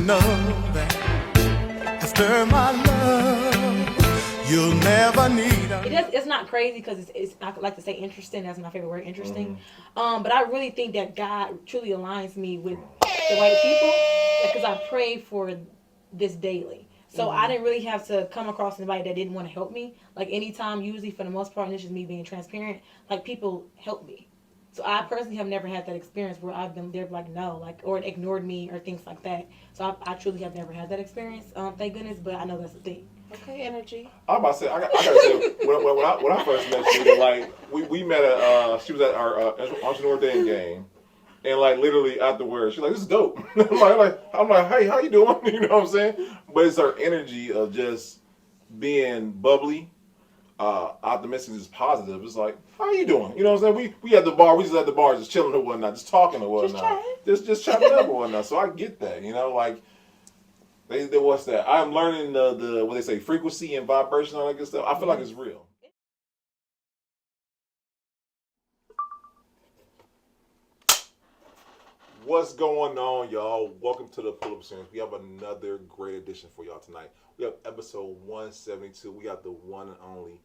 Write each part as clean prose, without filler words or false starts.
know that after my love, you'll never need a... It's not crazy because it's I like to say interesting. That's my favorite word, interesting. But I really think that God truly aligns me with the right people because I pray for this daily. So I didn't really have to come across anybody that didn't want to help me. Like anytime, usually for the most part, and it's just me being transparent, like people help me. So I personally have never had that experience where I've been there like no, like or ignored me or things like that. So I truly have never had that experience. Thank goodness, but I know that's the thing. Okay, energy. I'm about to say, I gotta say, when I first met Chanitta, like we met at she was at our Entrepreneur Day game. And like literally afterwards, she's like, "This is dope." I'm like, "Hey, how you doing?" You know what I'm saying? But it's her energy of just being bubbly, optimistic, just positive. It's like, "How you doing?" You know what I'm saying? We at the bar, we just at the bar, just chilling or whatnot, just talking or whatnot, just chatting up or whatnot. So I get that, you know, like they what's that? I'm learning the what they say, frequency and vibration, all that good stuff. I feel like it's real. What's going on, y'all? Welcome to the Pull Up Series. We have another great edition for y'all tonight. We have episode 172. We got the one and only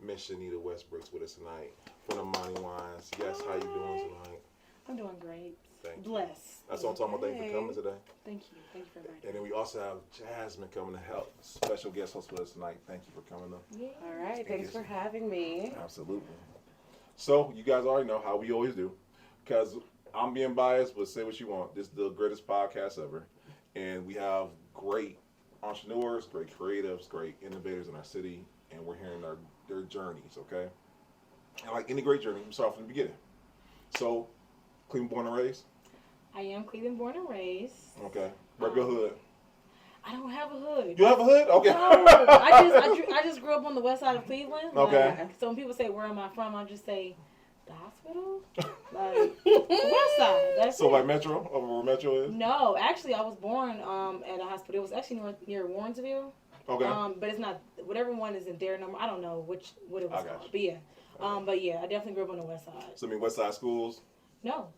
Miss Chanitta Westbrooks with us tonight from the Monty Wines. Yes, how you doing tonight? I'm doing great. Thank you. Blessed. That's what I'm talking about. Thank you for coming today. Thank you. Thank you for inviting me. And then we also have Jasmine coming to help. Special guest host with us tonight. Thank you for coming up. Yeah. All right, thanks for having me. Absolutely. So, you guys already know how we always do. Because I'm being biased, but say what you want. This is the greatest podcast ever. And we have great entrepreneurs, great creatives, great innovators in our city. And we're hearing their journeys, okay? And like any great journey, we start from the beginning. So, Cleveland born and raised? I am Cleveland born and raised. Okay. Rep your hood. I don't have a hood. You have a hood? Okay. No, I just grew up on the west side of Cleveland. Okay. Like, so when people say, where am I from? I just say, the hospital? Like, west side. That's So it. like Metro? Over where Metro is? No, actually, I was born at a hospital. It was actually near Warrensville. Okay. But it's not, whatever one is in their number. I don't know what it was called. You. But yeah. But yeah, I definitely grew up on the west side. So I mean, west side schools? No.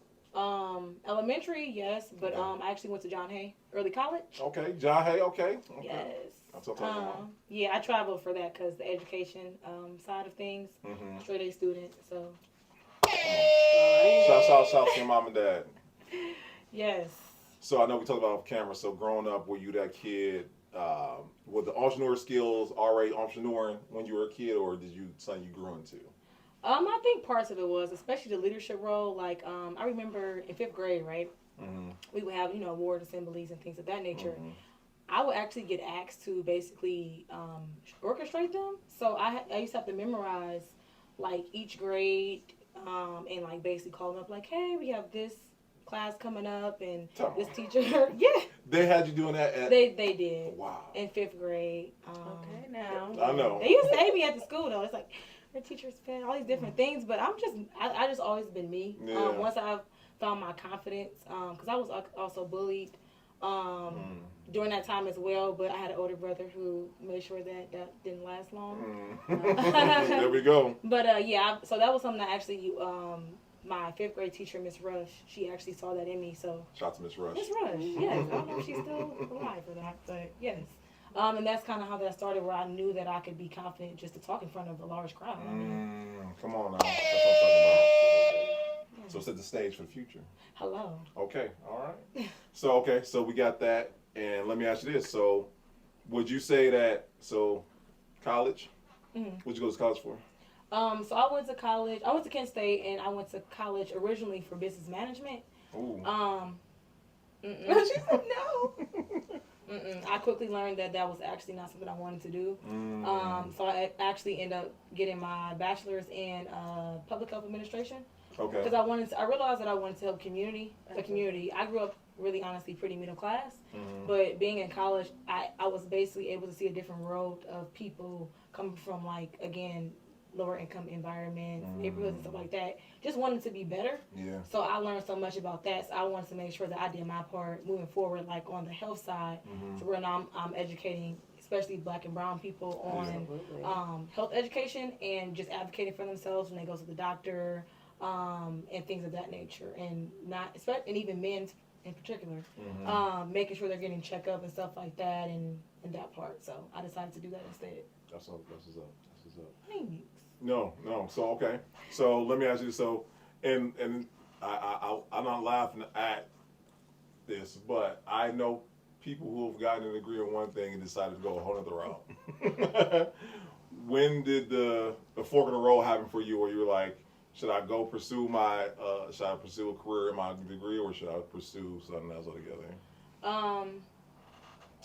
Elementary, yes, but Okay. I actually went to John Hay Early College. Okay. John Hay, okay. Yes. That's what I'm talking about. Yeah, I traveled for that because the education side of things, straight A student, so. Shout to your mom and dad. Yes. So I know we talked about off camera. So growing up, were you that kid with the entrepreneur skills already entrepreneuring when you were a kid, or did you something you grew into? I think parts of it was, especially the leadership role. Like, I remember in 5th grade, right? We would have, award assemblies and things of that nature. I would actually get asked to basically orchestrate them. So I used to have to memorize like each grade and like basically call them up like, hey, we have this class coming up and this teacher. Yeah. They had you doing that They did. Wow. In 5th grade. Okay, now. I know. They used to hate me at the school though. It's like, their teachers fed all these different things, but I just always been me. Yeah. Once I found my confidence, because I was also bullied during that time as well, but I had an older brother who made sure that didn't last long. There we go. But yeah, so that was something that actually my 5th grade teacher, Miss Rush, she actually saw that in me. So shout out to Miss Rush. Miss Rush, yes. I don't know if she's still alive for that, but yes. And that's kind of how that started, where I knew that I could be confident just to talk in front of a large crowd. Come on now. That's what I'm talking about. So set the stage for the future. Hello. Okay, all right. So we got that. And let me ask you this. So would you say that, college, what'd you go to college for? So I went to college. I went to Kent State, and I went to college originally for business management. Ooh. She said no. I quickly learned that was actually not something I wanted to do. So I actually ended up getting my bachelor's in public health administration. Okay. Because I realized that I wanted to help the community. I grew up really honestly pretty middle class, but being in college, I was basically able to see a different world of people coming from like, again, lower income environments, neighborhoods and stuff like that. Just wanted to be better. Yeah. So I learned so much about that. So I wanted to make sure that I did my part moving forward, like on the health side, to where now I'm educating, especially Black and brown people, on health education and just advocating for themselves when they go to the doctor, and things of that nature, and even men in particular, Mm-hmm. making sure they're getting checked up and stuff like that, and that part. So I decided to do that instead. That's what's up. That's what's up. Thanks. No. So okay. So let me ask you. So and I'm not laughing at this, but I know people who have gotten an agree on one thing and decided to go a whole other route. When did the fork in the road happen for you, where you were like, should I go pursue should I pursue a career in my degree, or should I pursue something else altogether?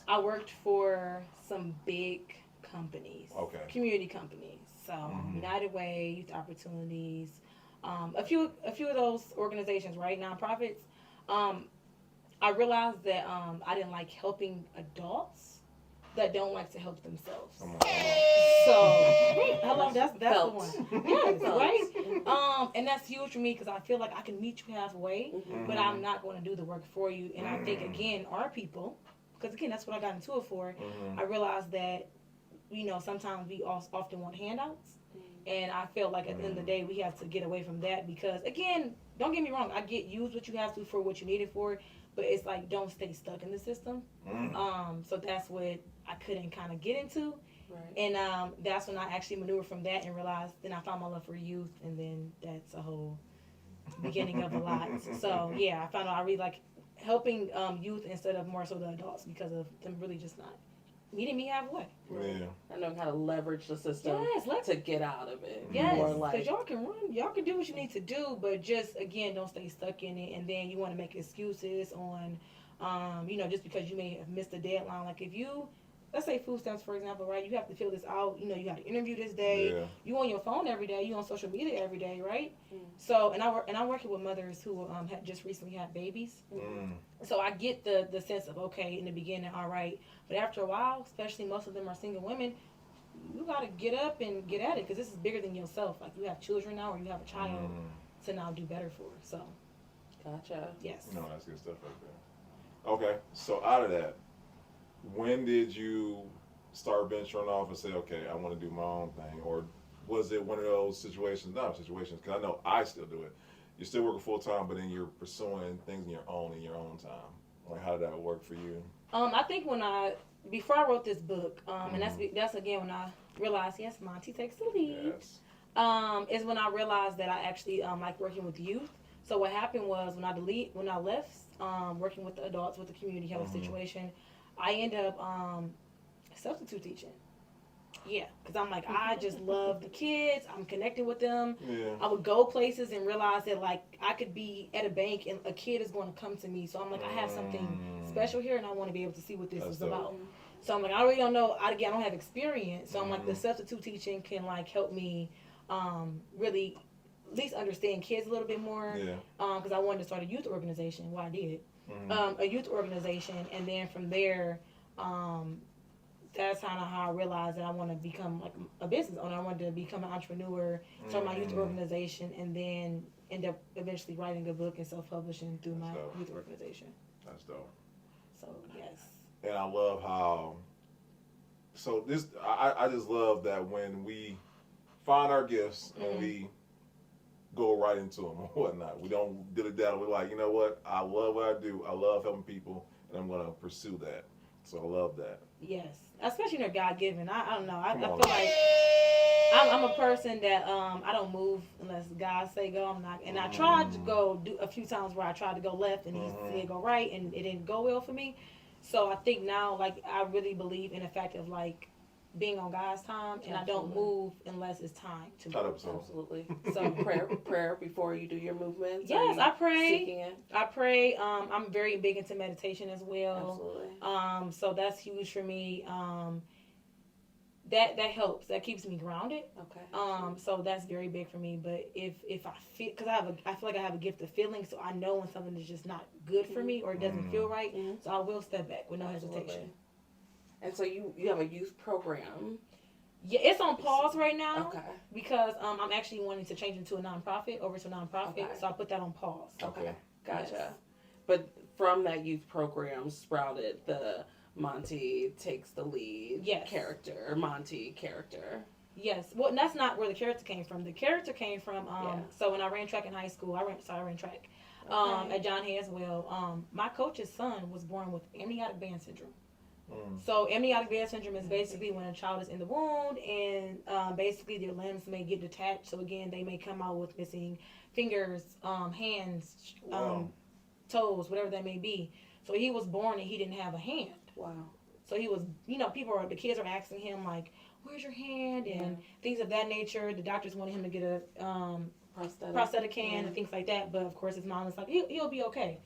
I worked for some big companies, Okay. community companies. So United Way, Youth Opportunities, a few of those organizations, right, nonprofits. I realized that I didn't like helping adults that don't like to help themselves. So hello, that's the one. Yes, right. And that's huge for me because I feel like I can meet you halfway, but I'm not going to do the work for you. And I think again, our people, because again, that's what I got into it for. I realized that, sometimes we often want handouts. And I feel like at the end of the day, we have to get away from that because, again, don't get me wrong. I get use what you have to for what you need it for, but it's like don't stay stuck in the system. So that's what I couldn't kind of get into. Right. And that's when I actually maneuvered from that and realized, then I found my love for youth, and then that's a whole beginning of a lot. So, yeah, I found out I really like helping youth instead of more so the adults because of them really just not meeting me halfway. Yeah. I know how to leverage the system to get out of it. Yes, More because like, y'all can run, y'all can do what you need to do, but just, again, don't stay stuck in it, and then you want to make excuses on, just because you may have missed a deadline. Like if you, let's say food stamps, for example, right? You have to fill this out, you got to interview this day. Yeah. You on your phone every day, you on social media every day, right? So, and I'm working with mothers who had just recently had babies. So I get the sense of, okay, in the beginning, all right, but after a while, especially most of them are single women, you got to get up and get at it because this is bigger than yourself. Like you have children now, or you have a child to now do better for. So, gotcha. yes. No, that's good stuff right there. Okay, so out of that, when did you start venturing off and say, okay, I want to do my own thing? Or was it one of those situations, because I know I still do it. You're still working full time, but then you're pursuing things in your own time. Like, how did that work for you? I think before I wrote this book, and that's again when I realized, yes, Monty takes the lead. Yes. Is when I realized that I actually like working with youth. So what happened was when I left working with the adults with the community health situation, I ended up substitute teaching. Yeah, because I'm like, I just love the kids. I'm connecting with them. Yeah. I would go places and realize that, like, I could be at a bank and a kid is going to come to me. So I'm like, I have something special here, and I want to be able to see what this is about. So I'm like, I really don't know. I don't have experience. So I'm like, the substitute teaching can, like, help me really at least understand kids a little bit more. Yeah. Because I wanted to start a youth organization. Well, I did. A youth organization. And then from there, that's kind of how I realized that I want to become like a business owner. I wanted to become an entrepreneur, start my youth organization, and then end up eventually writing a book and self-publishing through my youth organization. That's dope. So, yes. And I love how, I just love that when we find our gifts and we go right into them and whatnot. We don't dilly-dally. We're like, you know what? I love what I do. I love helping people, and I'm going to pursue that. So I love that. Yes. Especially when they're God-given. I don't know. I feel on. like I'm a person that I don't move unless God say go. I'm not. And I tried to go do a few times where I tried to go left and he said go right, and it didn't go well for me. So I think now, like, I really believe in the fact of, like, being on God's time, and I don't move unless it's time to move. Absolutely. So prayer before you do your movements. Yes, I pray. Seeking it. I pray. I'm very big into meditation as well. Absolutely. So that's huge for me. That helps. That keeps me grounded. Okay. So that's very big for me. But if I feel, because I feel like I have a gift of feeling, so I know when something is just not good for me or it doesn't feel right. So I will step back with no hesitation. And so you have a youth program. Yeah, it's on pause right now. Okay. Because I'm actually wanting to change into a nonprofit, over to a nonprofit. Okay. So I put that on pause. Okay. Gotcha. Yes. But from that youth program sprouted the Monty takes the lead character, Monty character. Yes. Well, that's not where the character came from. The character came from, so when I ran track in high school, I ran track. at John Hay as well. My coach's son was born with amniotic band syndrome. So amniotic band syndrome is basically when a child is in the womb and basically their limbs may get detached. So again, they may come out with missing fingers, hands, toes, whatever that may be. So he was born and he didn't have a hand. Wow. So he was, the kids are asking him like, where's your hand? And things of that nature. The doctors wanted him to get a prosthetic hand and things like that. But of course his mom was like, he'll be okay.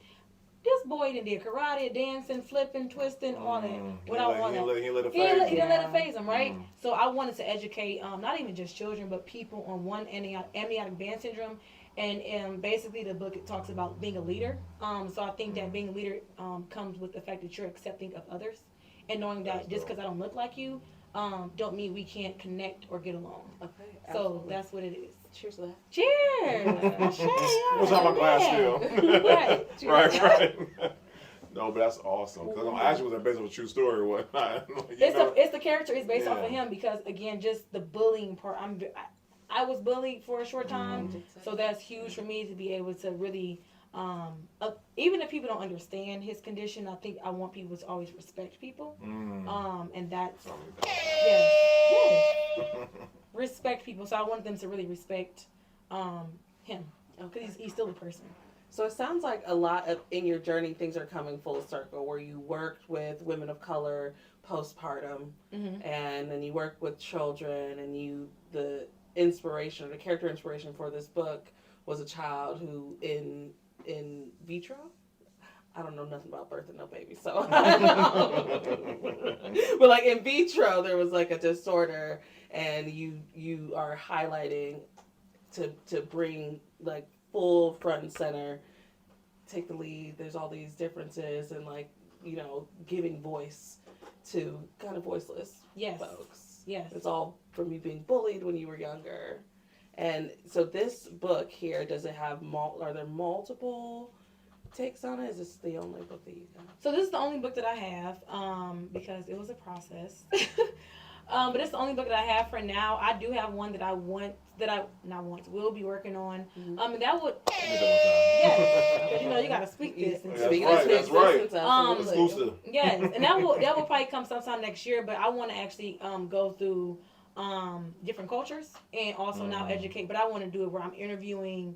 This boy did karate, dancing, flipping, twisting, all that. He didn't let it phase him, right? So I wanted to educate, not even just children, but people on one amniotic band syndrome. And basically the book, it talks about being a leader. So I think that being a leader comes with the fact that you're accepting of others. And knowing that just because I don't look like you, don't mean we can't connect or get along. Okay. So that's what it is. Cheers to that. Cheers. What's on my glass still? Right. No, but that's awesome. Because I'm actually was based on a true story or whatnot. It's the character is based off of him because again, just the bullying part. I was bullied for a short time, so that's huge for me to be able to really. Even if people don't understand his condition, I think I want people to always respect people. And that's respect people. So I want them to really respect him because he's still a person. So it sounds like a lot of in your journey things are coming full circle where you worked with women of color postpartum, and then you worked with children, and the character inspiration for this book was a child who in vitro. I don't know nothing about birth and no baby, so I don't know. But like in vitro, there was like a disorder, and you are highlighting to bring like full front and center, take the lead. There's all these differences and like giving voice to kind of voiceless folks. Yes, it's all from you being bullied when you were younger. And so this book here, does it have are there multiple takes on it? Is this the only book that you got? So this is the only book that I have because it was a process. But it's the only book that I have for now. I do have one that will be working on. And that would because you gotta speak this. That's right. Exclusive. Yes, and that will probably come sometime next year. But I want to actually go through different cultures and also now educate. But I want to do it where I'm interviewing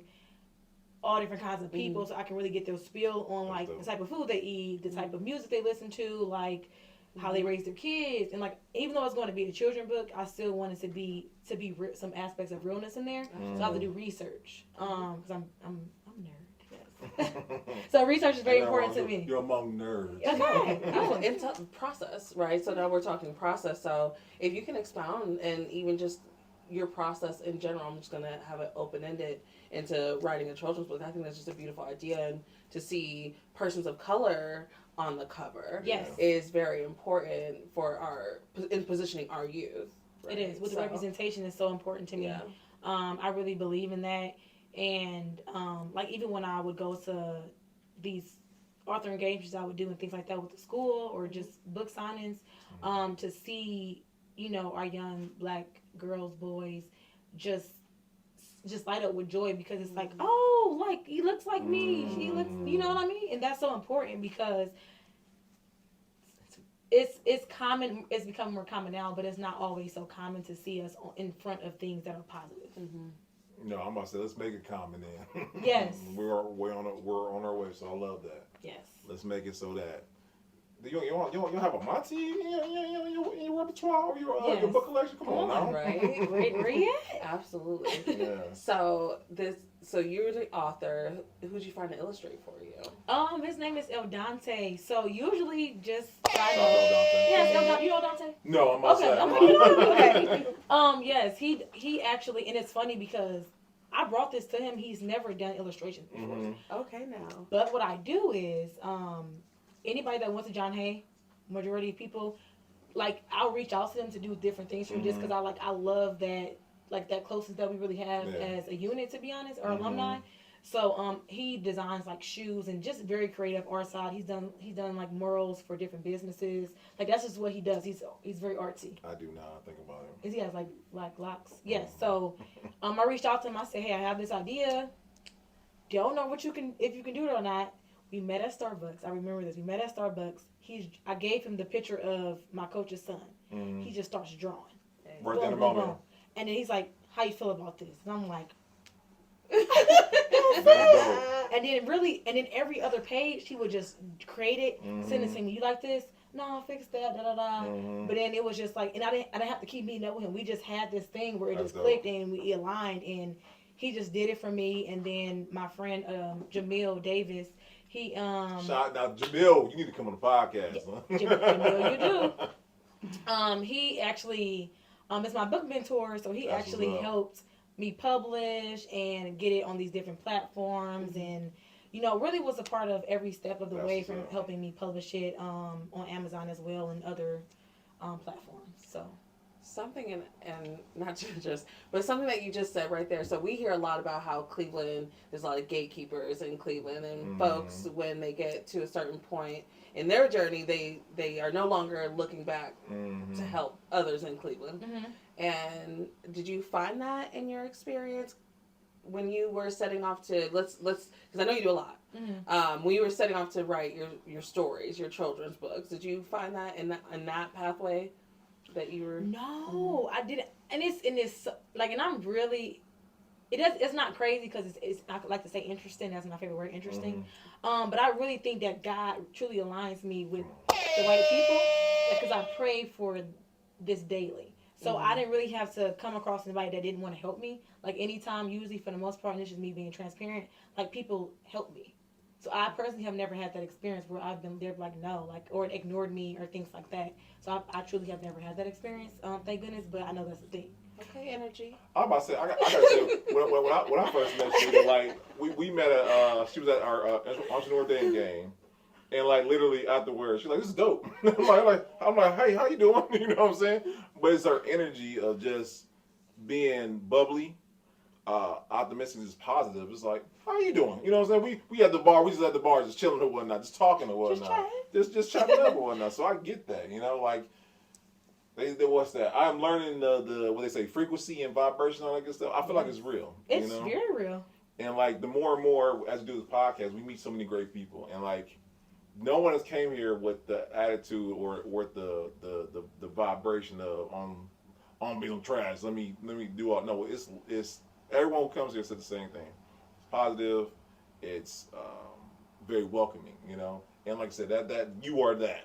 all different kinds of people, so I can really get their spiel on like the type of food they eat, the type of music they listen to, like how they raise their kids, and like even though it's going to be a children's book, I still want it to be some aspects of realness in there. So I have to do research because I'm a nerd. Yes. So research is very important to me. You're among nerds. Okay. It's a process, right? So now we're talking process. So if you can expound and even just your process in general, I'm just going to have it open-ended into writing a children's book. I think that's just a beautiful idea, and to see persons of color on the cover is very important for in positioning our youth. Right? It is. With the representation is so important to me. Yeah. I really believe in that. And like even when I would go to these author engagements I would do and things like that with the school or just book signings, to see, our young Black girls, boys, just light up with joy because it's like, oh, like he looks like me. She looks, you know what I mean? And that's so important because it's common. It's become more common now, but it's not always so common to see us in front of things that are positive. No, I'm about to say let's make it common then. Yes, we're on our way, so I love that. Yes, let's make it so that you have a Monty in your repertoire or your book collection. Come on now, right? Where you at? Absolutely. Yeah. So you're the author. Who'd you find to illustrate for you? His name is El Dante. So usually just Yes, El Dante. You know Dante? No, I'm about to say. Okay. Yes, he actually, and it's funny because I brought this to him. He's never done illustrations before. Okay, now. But what I do is, anybody that went to John Hay, majority of people, like I'll reach out to them to do different things for them just because I love that, like that closeness that we really have as a unit, to be honest, or alumni. So he designs like shoes and just very creative art side. He's done like murals for different businesses. Like that's just what he does. He's very artsy. I do not think about him. He has like black locks. Yes. So I reached out to him. I said, hey, I have this idea. don't know if you can do it or not. We met at Starbucks. I remember this. We met at Starbucks. I gave him the picture of my coach's son. Mm-hmm. He just starts drawing. Right in the moment. Boom. And then he's like, "How you feel about this?" And I'm like, and then every other page he would just create it, send it to me. You like this? No, fix that, da da da. But then it was just like, and I didn't have to keep meeting up with him. We just had this thing where it just clicked and we aligned, and he just did it for me. And then my friend Jamil Davis, he shout out Jamil, you need to come on the podcast. Huh? Jamil, you do. He actually is my book mentor, so he actually helped me publish and get it on these different platforms, and really was a part of every step of the way from helping me publish it on Amazon as well and other platforms. So something and not just, but something that you just said right there. So we hear a lot about how Cleveland, there's a lot of gatekeepers in Cleveland, and folks, when they get to a certain point in their journey, they are no longer looking back to help others in Cleveland. And did you find that in your experience when you were setting off to let's because I know you do a lot. When you were setting off to write your stories, your children's books, did you find that in that pathway that you were? No, I didn't. And it's like, and I'm really, it's not crazy because it's I like to say interesting. That's my favorite word, interesting. But I really think that God truly aligns me with the right people because I pray for this daily. So I didn't really have to come across anybody that didn't want to help me. Like anytime, usually for the most part, and it's just me being transparent, like people help me. So I personally have never had that experience where I've been there like no, like or ignored me or things like that. So I truly have never had that experience. Thank goodness, but I know that's the thing. Okay, energy. I'm about to say, I gotta say, when I first met Chanitta, like we met at she was at our Entrepreneur Day game. And like literally afterwards, she's like, "This is dope." I'm like, "Hey, how you doing?" You know what I'm saying? But it's her energy of just being bubbly, optimistic, just positive. It's like, "How you doing?" You know what I'm saying? We at the bar, we just at the bar, just chilling or whatnot, just talking or whatnot, just chatting up or whatnot. So I get that, like they what's that? I'm learning the what they say, frequency and vibration, all that good stuff. I feel like it's real. It's very real. And like the more and more as we do this podcast, we meet so many great people, and like. No one has came here with the attitude or with the vibration of on me some trash. Let me do all. No, it's everyone who comes here said the same thing. It's positive. It's very welcoming. And like I said, that you are that.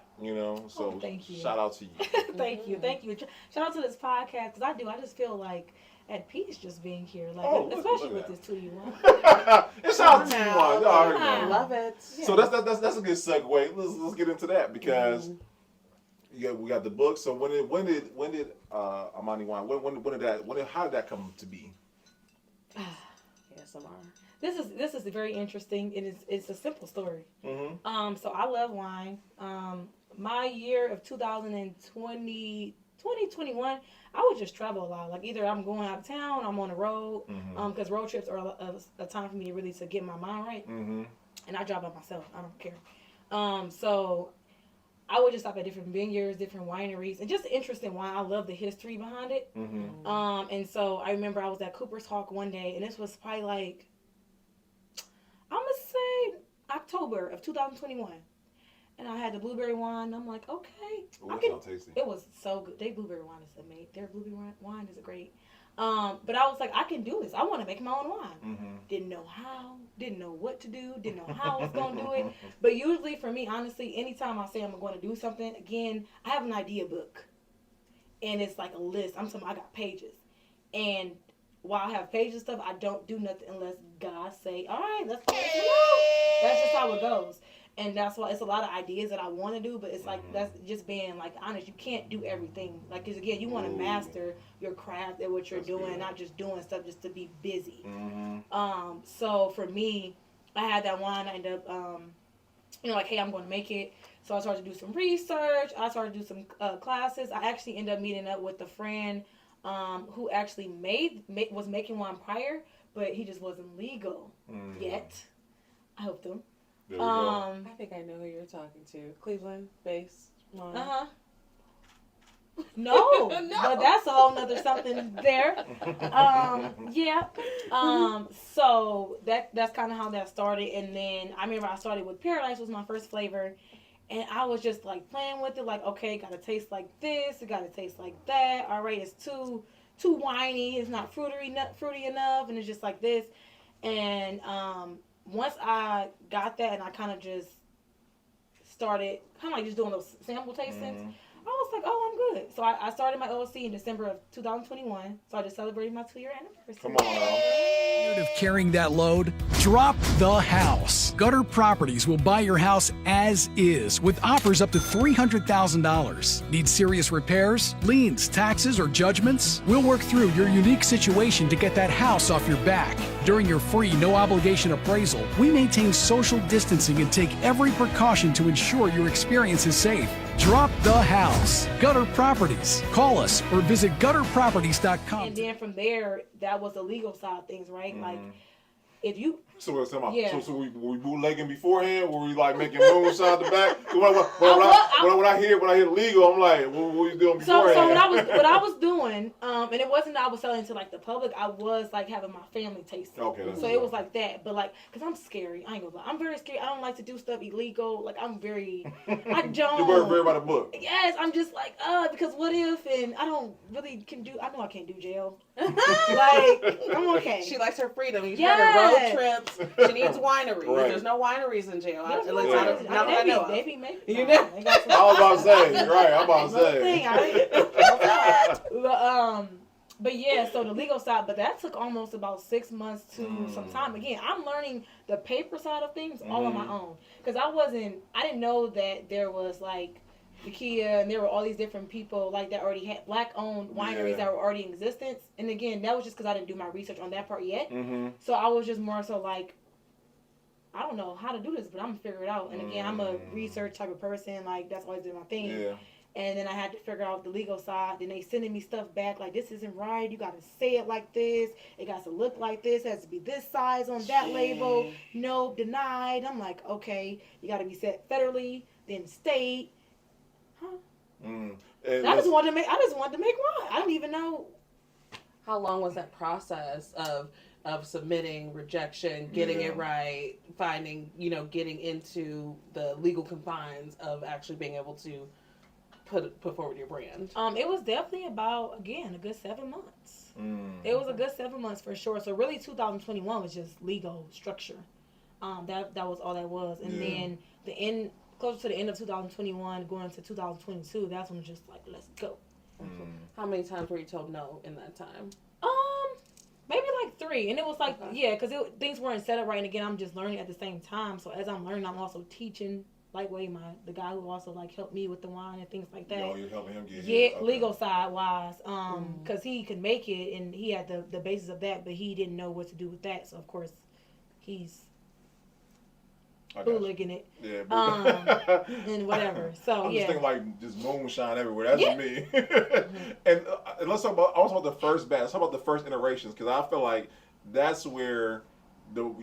So thank you. Shout out to you. Thank you. Shout out to this podcast because I just feel like at peace just being here, like especially with this 2U1. It's out 2U1. I love it. Yeah. So that's a good segue. Let's get into that because we got the book. So when did Amani Wine? How did that come to be? Yes, Amar. This is very interesting. It's a simple story. So I love wine. My year of 2021, I would just travel a lot. Like either I'm going out of town, I'm on the road, because road trips are a time for me to get my mind right. And I drive by myself. I don't care. So I would just stop at different vineyards, different wineries, and just interesting wine. I love the history behind it. And so I remember I was at Cooper's Hawk one day, and this was probably like, I'm going to say October of 2021. And I had the blueberry wine. And I'm like, okay. Tasty. It was so good. Their blueberry wine is amazing. Their blueberry wine is great. But I was like, I can do this. I want to make my own wine. Didn't know how. Didn't know what to do. Didn't know how I was going to do it. But usually for me, honestly, anytime I say I'm going to do something, again, I have an idea book. And it's like a list. I got pages. And while I have pages and stuff, I don't do nothing unless God say, all right, let's go. That's just how it goes. And that's why it's a lot of ideas that I want to do, but it's like, that's just being like honest. You can't do everything. Like, cause again, you want to master your craft and what you're doing, not just doing stuff just to be busy. So for me, I had that wine. I ended up, like, hey, I'm going to make it. So I started to do some research. I started to do some classes. I actually ended up meeting up with a friend who actually was making wine prior, but he just wasn't legal yet. I helped him. I think I know who you're talking to. Cleveland based wine. No, but that's a whole nother something there. Yeah. So that's kind of how that started, and then I remember I started with Paradise was my first flavor, and I was just like playing with it, like okay, gotta taste like this, it gotta taste like that. All right, it's too whiny, it's not fruity enough, and it's just like this. And once I got that, and I kind of just started kind of like just doing those sample tastings. I was like, oh, I'm good. So I started my LLC in December of 2021. So I just celebrated my 2-year anniversary. Come on now. Tired of carrying that load? Drop the house. Gutter Properties will buy your house as is with offers up to $300,000. Need serious repairs, liens, taxes, or judgments? We'll work through your unique situation to get that house off your back. During your free, no-obligation appraisal, we maintain social distancing and take every precaution to ensure your experience is safe. Drop the house. Gutter Properties. Call us or visit gutterproperties.com. And then from there, that was the legal side of things, right? Like, if you... So what's about? Yeah. So we bootlegging beforehand? Were we like making moonshine the back? When I hear legal, I'm like, what were you doing beforehand? So what I was doing, and it wasn't that I was selling to like the public. I was like having my family taste it. Okay. So it was like that, but like, cause I'm scary. I ain't gonna lie. I'm very scary. I don't like to do stuff illegal. Like I'm very, I don't. You work very by the book. Yes, I'm just like, because what if? And I don't really can do. I know I can't do jail. Like I'm okay. She likes her freedom. You got her road trips. She needs wineries. Right. There's no wineries in jail. There's Not wineries. that I know of. Maybe. You know? I was about to say, right? I'm about to say. But yeah, so the legal side, but that took almost about 6 months to some time. Again, I'm learning the paper side of things all on my own. Because I didn't know that there was like the Kia and there were all these different people like that already had black-owned wineries that were already in existence. And again, that was just because I didn't do my research on that part yet. So I was just more so like, I don't know how to do this, but I'm gonna figure it out. And again, I'm a research type of person. Like that's always been my thing. Yeah. And then I had to figure out the legal side. Then they sending me stuff back like this isn't right. You got to say it like this. It got to look like this. It has to be this size on that label. No, denied. I'm like, okay, you got to be set federally, then state. Huh? I just wanted to make wine. I don't even know. How long was that process of submitting, rejection, getting it right, finding, getting into the legal confines of actually being able to put forward your brand? It was definitely about, again, a good 7 months. It was a good 7 months for sure. So really 2021 was just legal structure. That was all that was. And then closer to the end of 2021, going into 2022, that's when it was just like, let's go. How many times were you told no in that time? Maybe like 3. And it was like, because things weren't set up right. And again, I'm just learning at the same time. So as I'm learning, I'm also teaching Lightway, the guy who also like helped me with the wine and things like that. You're helping him get legal side wise, because he could make it and he had the basis of that, but he didn't know what to do with that. So of course, he's bootlegging it, and whatever. So I'm just thinking like just moonshine everywhere. That's me. And let's talk about also about the first batch. Let's talk about the first iterations because I feel like that's where the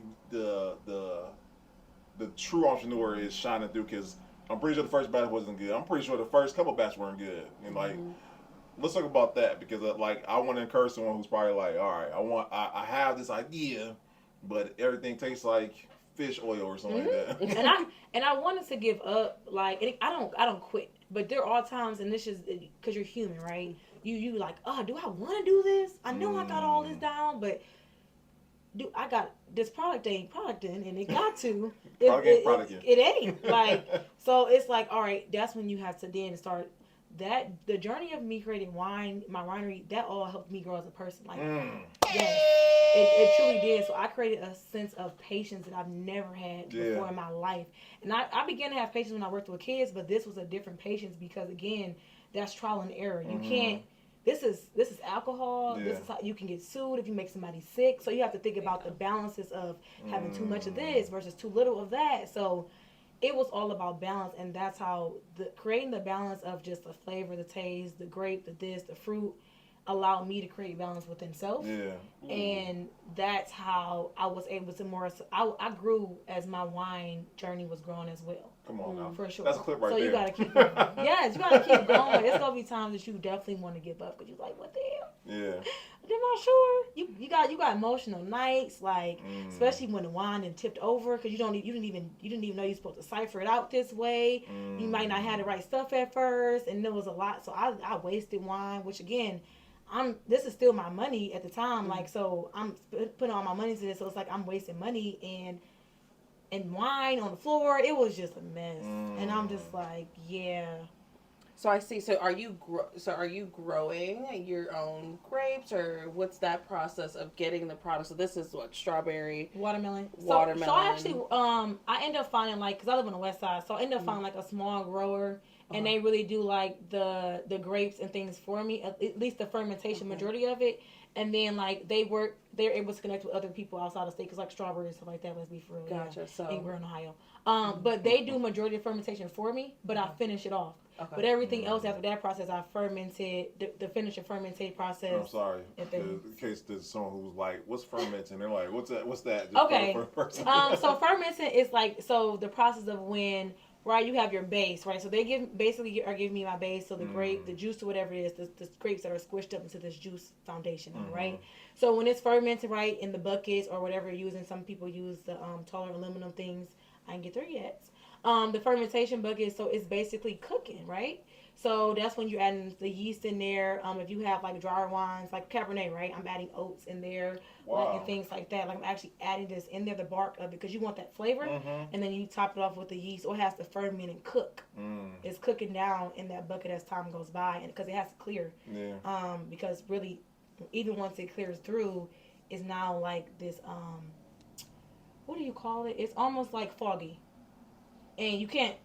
true entrepreneur is shining through because I'm pretty sure the first batch wasn't good. I'm pretty sure the first couple batches weren't good. And let's talk about that because I want to encourage someone who's probably like, all right, I have this idea, but everything tastes like fish oil or something like that. And I wanted to give up. Like I don't quit, but there are times, and this is because you're human, right? You like, oh, do I want to do this? I know I got all this down, but. I got this product ain't producting and it got to it ain't like so it's like all right, that's when you have to then start that the journey of me creating wine, my winery, that all helped me grow as a person. Like yes, it truly did. So I created a sense of patience that I've never had before in my life. And I began to have patience when I worked with kids, but this was a different patience because again, that's trial and error. You can't. This is alcohol. This is how you can get sued if you make somebody sick. So you have to think about the balances of having too much of this versus too little of that. So it was all about balance, and that's how creating the balance of just the flavor, the taste, the grape, the fruit allowed me to create balance within self. And that's how I was able to I grew as my wine journey was growing as well. Come on now. For sure. That's a clip right so there. You gotta keep going. Yes, you gotta keep going. It's gonna be times that you definitely want to give up because you're like, what the hell? Yeah. I'm not sure. You got emotional nights, like especially when the wine and tipped over because you didn't even know you're supposed to cipher it out this way. You might not have the right stuff at first, and there was a lot. So I wasted wine, which again, this is still my money at the time. Like so, I'm putting all my money into this, so it's like I'm wasting money and wine on the floor. It was just a mess, and I'm just like, yeah. So I see. So are you growing your own grapes, or what's that process of getting the product? So this is what, strawberry, watermelon. So I actually I end up finding like, because I live on the west side, so I end up finding like a small grower, and they really do like the grapes and things for me, at least the fermentation majority of it. And then like they're able to connect with other people outside the state because like strawberries and stuff like that. Let's be for real. Gotcha. Yeah, So in Grand Ohio. But they do majority of fermentation for me, but I finish it off. Okay. But everything else after that process, I fermented the finish and fermentate process. I'm sorry. In case there's someone who's like, "What's fermenting?" They're like, "What's that? What's that?" Just okay. So fermenting is like the process of when. Right, you have your base, right? So they basically are giving me my base, so the grape, the juice or whatever it is, the grapes that are squished up into this juice foundation, right? So when it's fermented, right, in the buckets or whatever you're using, some people use the taller aluminum things. I didn't get there yet. The fermentation bucket, so it's basically cooking, right? So that's when you're adding the yeast in there. If you have like drier wines, like Cabernet, right? I'm adding oats in there, and things like that. Like I'm actually adding this in there, the bark of it, because you want that flavor. And then you top it off with the yeast, or it has to ferment and cook. It's cooking down in that bucket as time goes by, and because it has to clear. Yeah. Because really, even once it clears through, it's now like this. What do you call it? It's almost like foggy, and you can't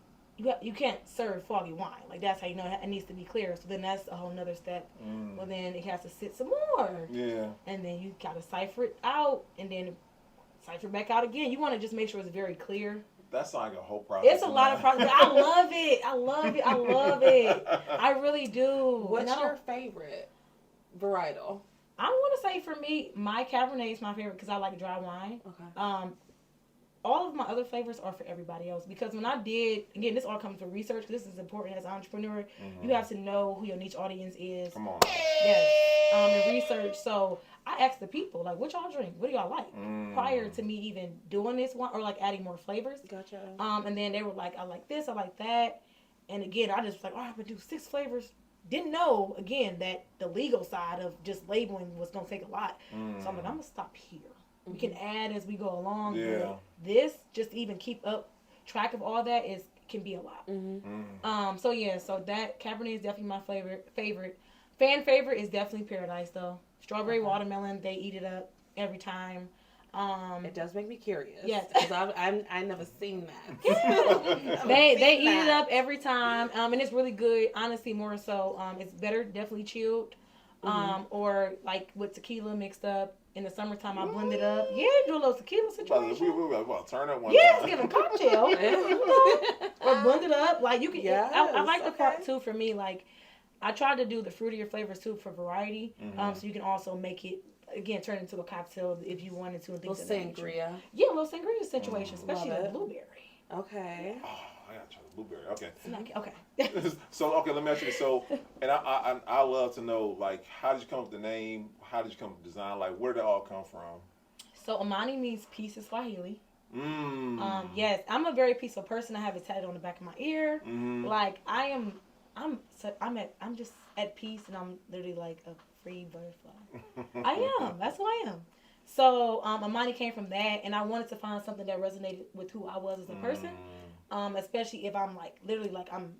serve foggy wine. Like that's how you know it needs to be clear. So then that's a whole nother step. Well, then it has to sit some more. Yeah. And then you gotta cipher it out, and then cipher back out again. You want to just make sure it's very clear. That's like a whole process. It's a lot of process. I love it. I love it. I love it. I really do. What's your favorite varietal? I want to say for me, my Cabernet is my favorite because I like dry wine. Okay. All of my other flavors are for everybody else because when I did, again, this all comes from research. This is important as an entrepreneur. You have to know who your niche audience is. Come on. Yes. And research. So I asked the people, like, what y'all drink? What do y'all like? Prior to me even doing this one or like adding more flavors. Gotcha. And then they were like, I like this, I like that. And again, I just was like, I'm going to do 6 flavors. Didn't know, again, that the legal side of just labeling was going to take a lot. So I'm like, I'm going to stop here. We can add as we go along. Yeah. But this, just to even keep up track of all that, can be a lot. So that Cabernet is definitely my favorite. Fan favorite is definitely Paradise, though. Strawberry watermelon, they eat it up every time. It does make me curious. Yes. Because I've never seen that. They eat it up every time. And it's really good, honestly, more so. It's better, definitely chilled. Or like with tequila mixed up. In the summertime, I blend it up. Yeah, do a little tequila situation. We about to turn up one. Yeah, it's giving cocktail. Or blend it up. Like you can. Yes, I like the part too. For me, like I tried to do the fruitier flavors too for variety. So you can also make it again turn into a cocktail if you wanted to. And things little sangria. Yeah, a little sangria situation, especially the blueberry. Okay. Oh, I gotta try the blueberry. Okay. Okay. So let me ask you. So, and I love to know, like, how did you come up with the name? How did you come up with the design? Like, where did it all come from? So Amani means peace in Swahili. Yes, I'm a very peaceful person. I have it tatted on the back of my ear. Like I'm just at peace, and I'm literally like a free butterfly. I am. That's who I am. So Amani came from that, and I wanted to find something that resonated with who I was as a person. Especially if I'm like literally like I'm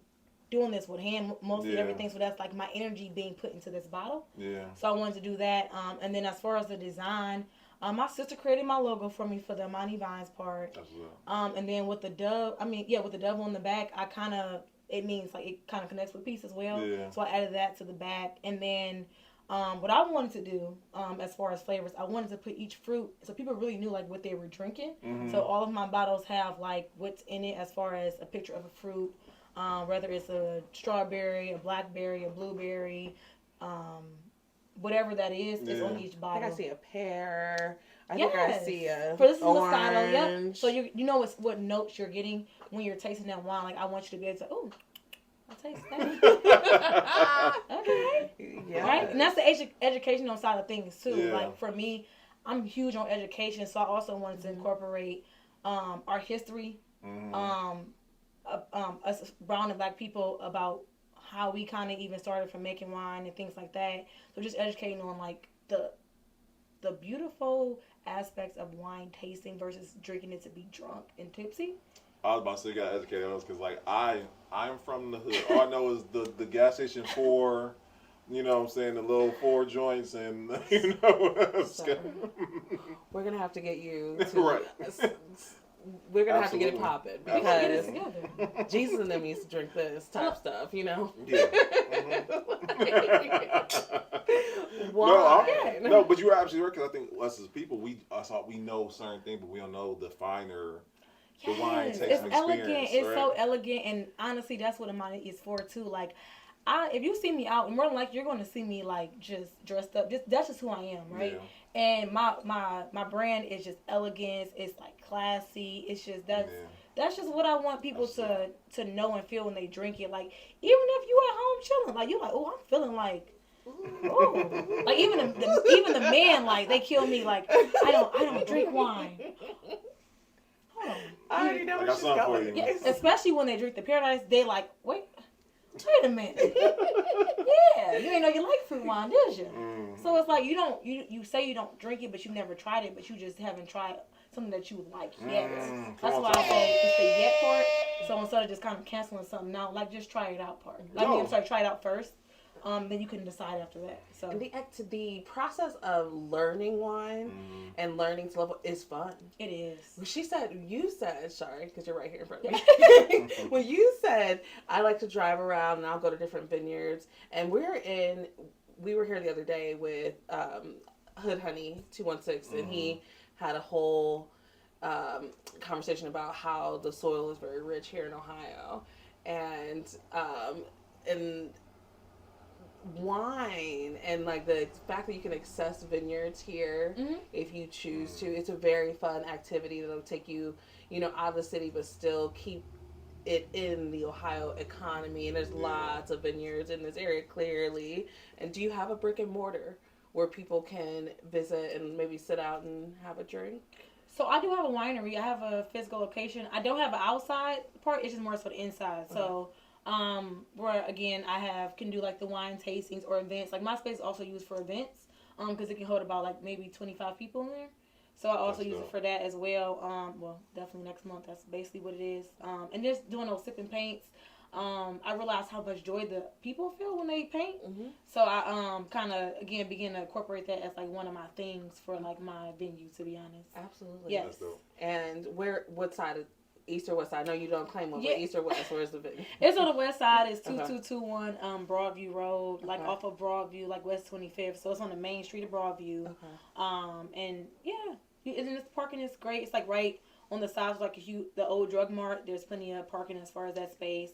doing this with hand mostly everything, so that's like my energy being put into this bottle. Yeah. So I wanted to do that. And then as far as the design, my sister created my logo for me for the Amani Vines part. And then with the dove, with the dove on the back, it means like it kind of connects with peace as well. Yeah. So I added that to the back, and then. What I wanted to do, as far as flavors, I wanted to put each fruit so people really knew like what they were drinking. So all of my bottles have like what's in it as far as a picture of a fruit, whether it's a strawberry, a blackberry, a blueberry, whatever that is on each I bottle. think I see a pear. I think I see a For this is orange. Moscato, yep. So you know what notes you're getting when you're tasting that wine. Like I want you to be able to, oh, I taste that. Okay. Yes. Right? And that's the educational side of things too. Yeah. Like for me, I'm huge on education, so I also wanted to incorporate our history, us brown and black people about how we kind of even started from making wine and things like that. So just educating on like the beautiful aspects of wine tasting versus drinking it to be drunk and tipsy. I was about to say you got educated on this because like I'm from the hood. All I know is the gas station 4, you know what I'm saying, the little 4 joints and you know. So, we're gonna have to get you to, Right. We're gonna have to Absolutely. get it popping We can get it because together. Jesus and them used to drink this type stuff, you know. Yeah. Why? No, but you were absolutely right because I think us as people, we know certain things, but we don't know the finer. The wine tasting it's experience. elegant. It's right? so elegant, and honestly, that's what mine is for too. Like, if you see me out, more than like you're going to see me like just dressed up. That's just who I am, right? Yeah. And my brand is just elegance. It's like classy. It's just that's just what I want people to know and feel when they drink it. Like even if you at home chilling, like you're like, oh, I'm feeling like. Oh, like even the men, like they kill me. Like I don't drink wine. I already know I where got she's something for going. you. Yeah, especially when they drink the Paradise, they like, wait a minute. Yeah, you ain't know you like fruit wine, did you? So it's like you say you don't drink it, but you never tried it, but you just haven't tried something that you like yet. That's why I say it's the yet part. So instead of just kind of canceling something out, like just try it out part. Like I'm sorry, try it out first. Then you can decide after that. So And the process of learning wine and learning to love it is fun. it is. You said, sorry, because you're right here in front of me. When you said, I like to drive around and I'll go to different vineyards. And we were here the other day with Hood Honey 216, and he had a whole conversation about how the soil is very rich here in Ohio. And wine and like the fact that you can access vineyards here if you choose to. It's a very fun activity that'll take you, out of the city but still keep it in the Ohio economy. And there's lots of vineyards in this area clearly. And do you have a brick and mortar where people can visit and maybe sit out and have a drink? So I do have a winery. I have a physical location. I don't have an outside part. It's just more so the inside. So where again I can do like the wine tastings or events. Like my space is also used for events because it can hold about like maybe 25 people in there. So I also use it for that as well. Well, definitely next month. That's basically what it is. And just doing those sipping paints. I realized how much joy the people feel when they paint. So I kind of again begin to incorporate that as like one of my things for like my venue. To be honest. Absolutely. Yes. And what side of East or West Side? I know you don't claim one, but East or West, where's the venue? It's on the West Side. It's 2221 Broadview Road, like off of Broadview, like West 25th. So it's on the main street of Broadview. And yeah, and this parking is great. It's like right on the side of like the old drug mart. There's plenty of parking as far as that space,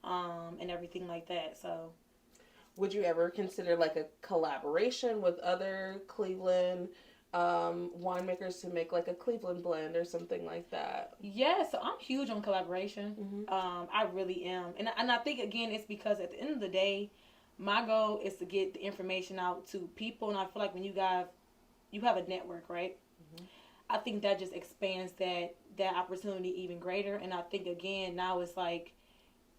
and everything like that. So, would you ever consider like a collaboration with other Cleveland winemakers to make like a Cleveland blend or something like that? Yeah, so I'm huge on collaboration. I really am. And I think, again, it's because at the end of the day, my goal is to get the information out to people. And I feel like when you have a network, right? I think that just expands that opportunity even greater. And I think, again, now it's like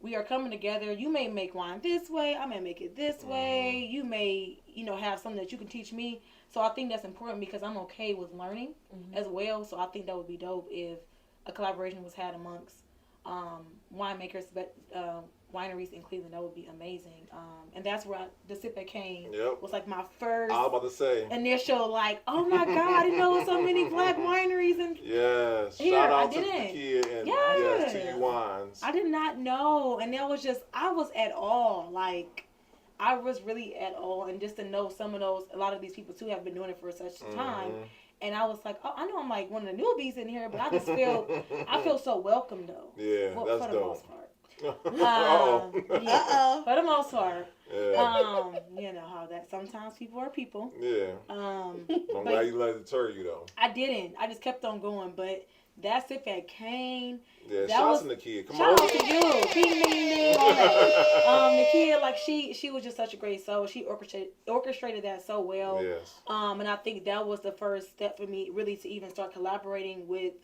we are coming together. You may make wine this way. I may make it this way. You may, have something that you can teach me. So I think that's important because I'm okay with learning as well. So I think that would be dope if a collaboration was had amongst winemakers, but wineries in Cleveland. That would be amazing. And that's where the Sip That Came was like my first I was about to say initial like, oh my God, I didn't know so many black wineries. And shout out to the kid and to you wines. I did not know. And that was just, I was at all. Like, I was really at all, and just to know a lot of these people too have been doing it for such a time, and I was like, oh, I know I'm like one of the newbies in here, but I just feel so welcome though. Yeah, that's for the dope. most part. For the most part, you know how that that sometimes people are people. Yeah. I'm glad you let it deter you though. I didn't. I just kept on going. But that sip at Kane. Yeah, shouts to the kid. Come shout on. out to you. Ding, ding, ding, all that. The kid, like she was just such a great soul. She orchestrated that so well. Yes. And I think that was the first step for me, really, to even start collaborating with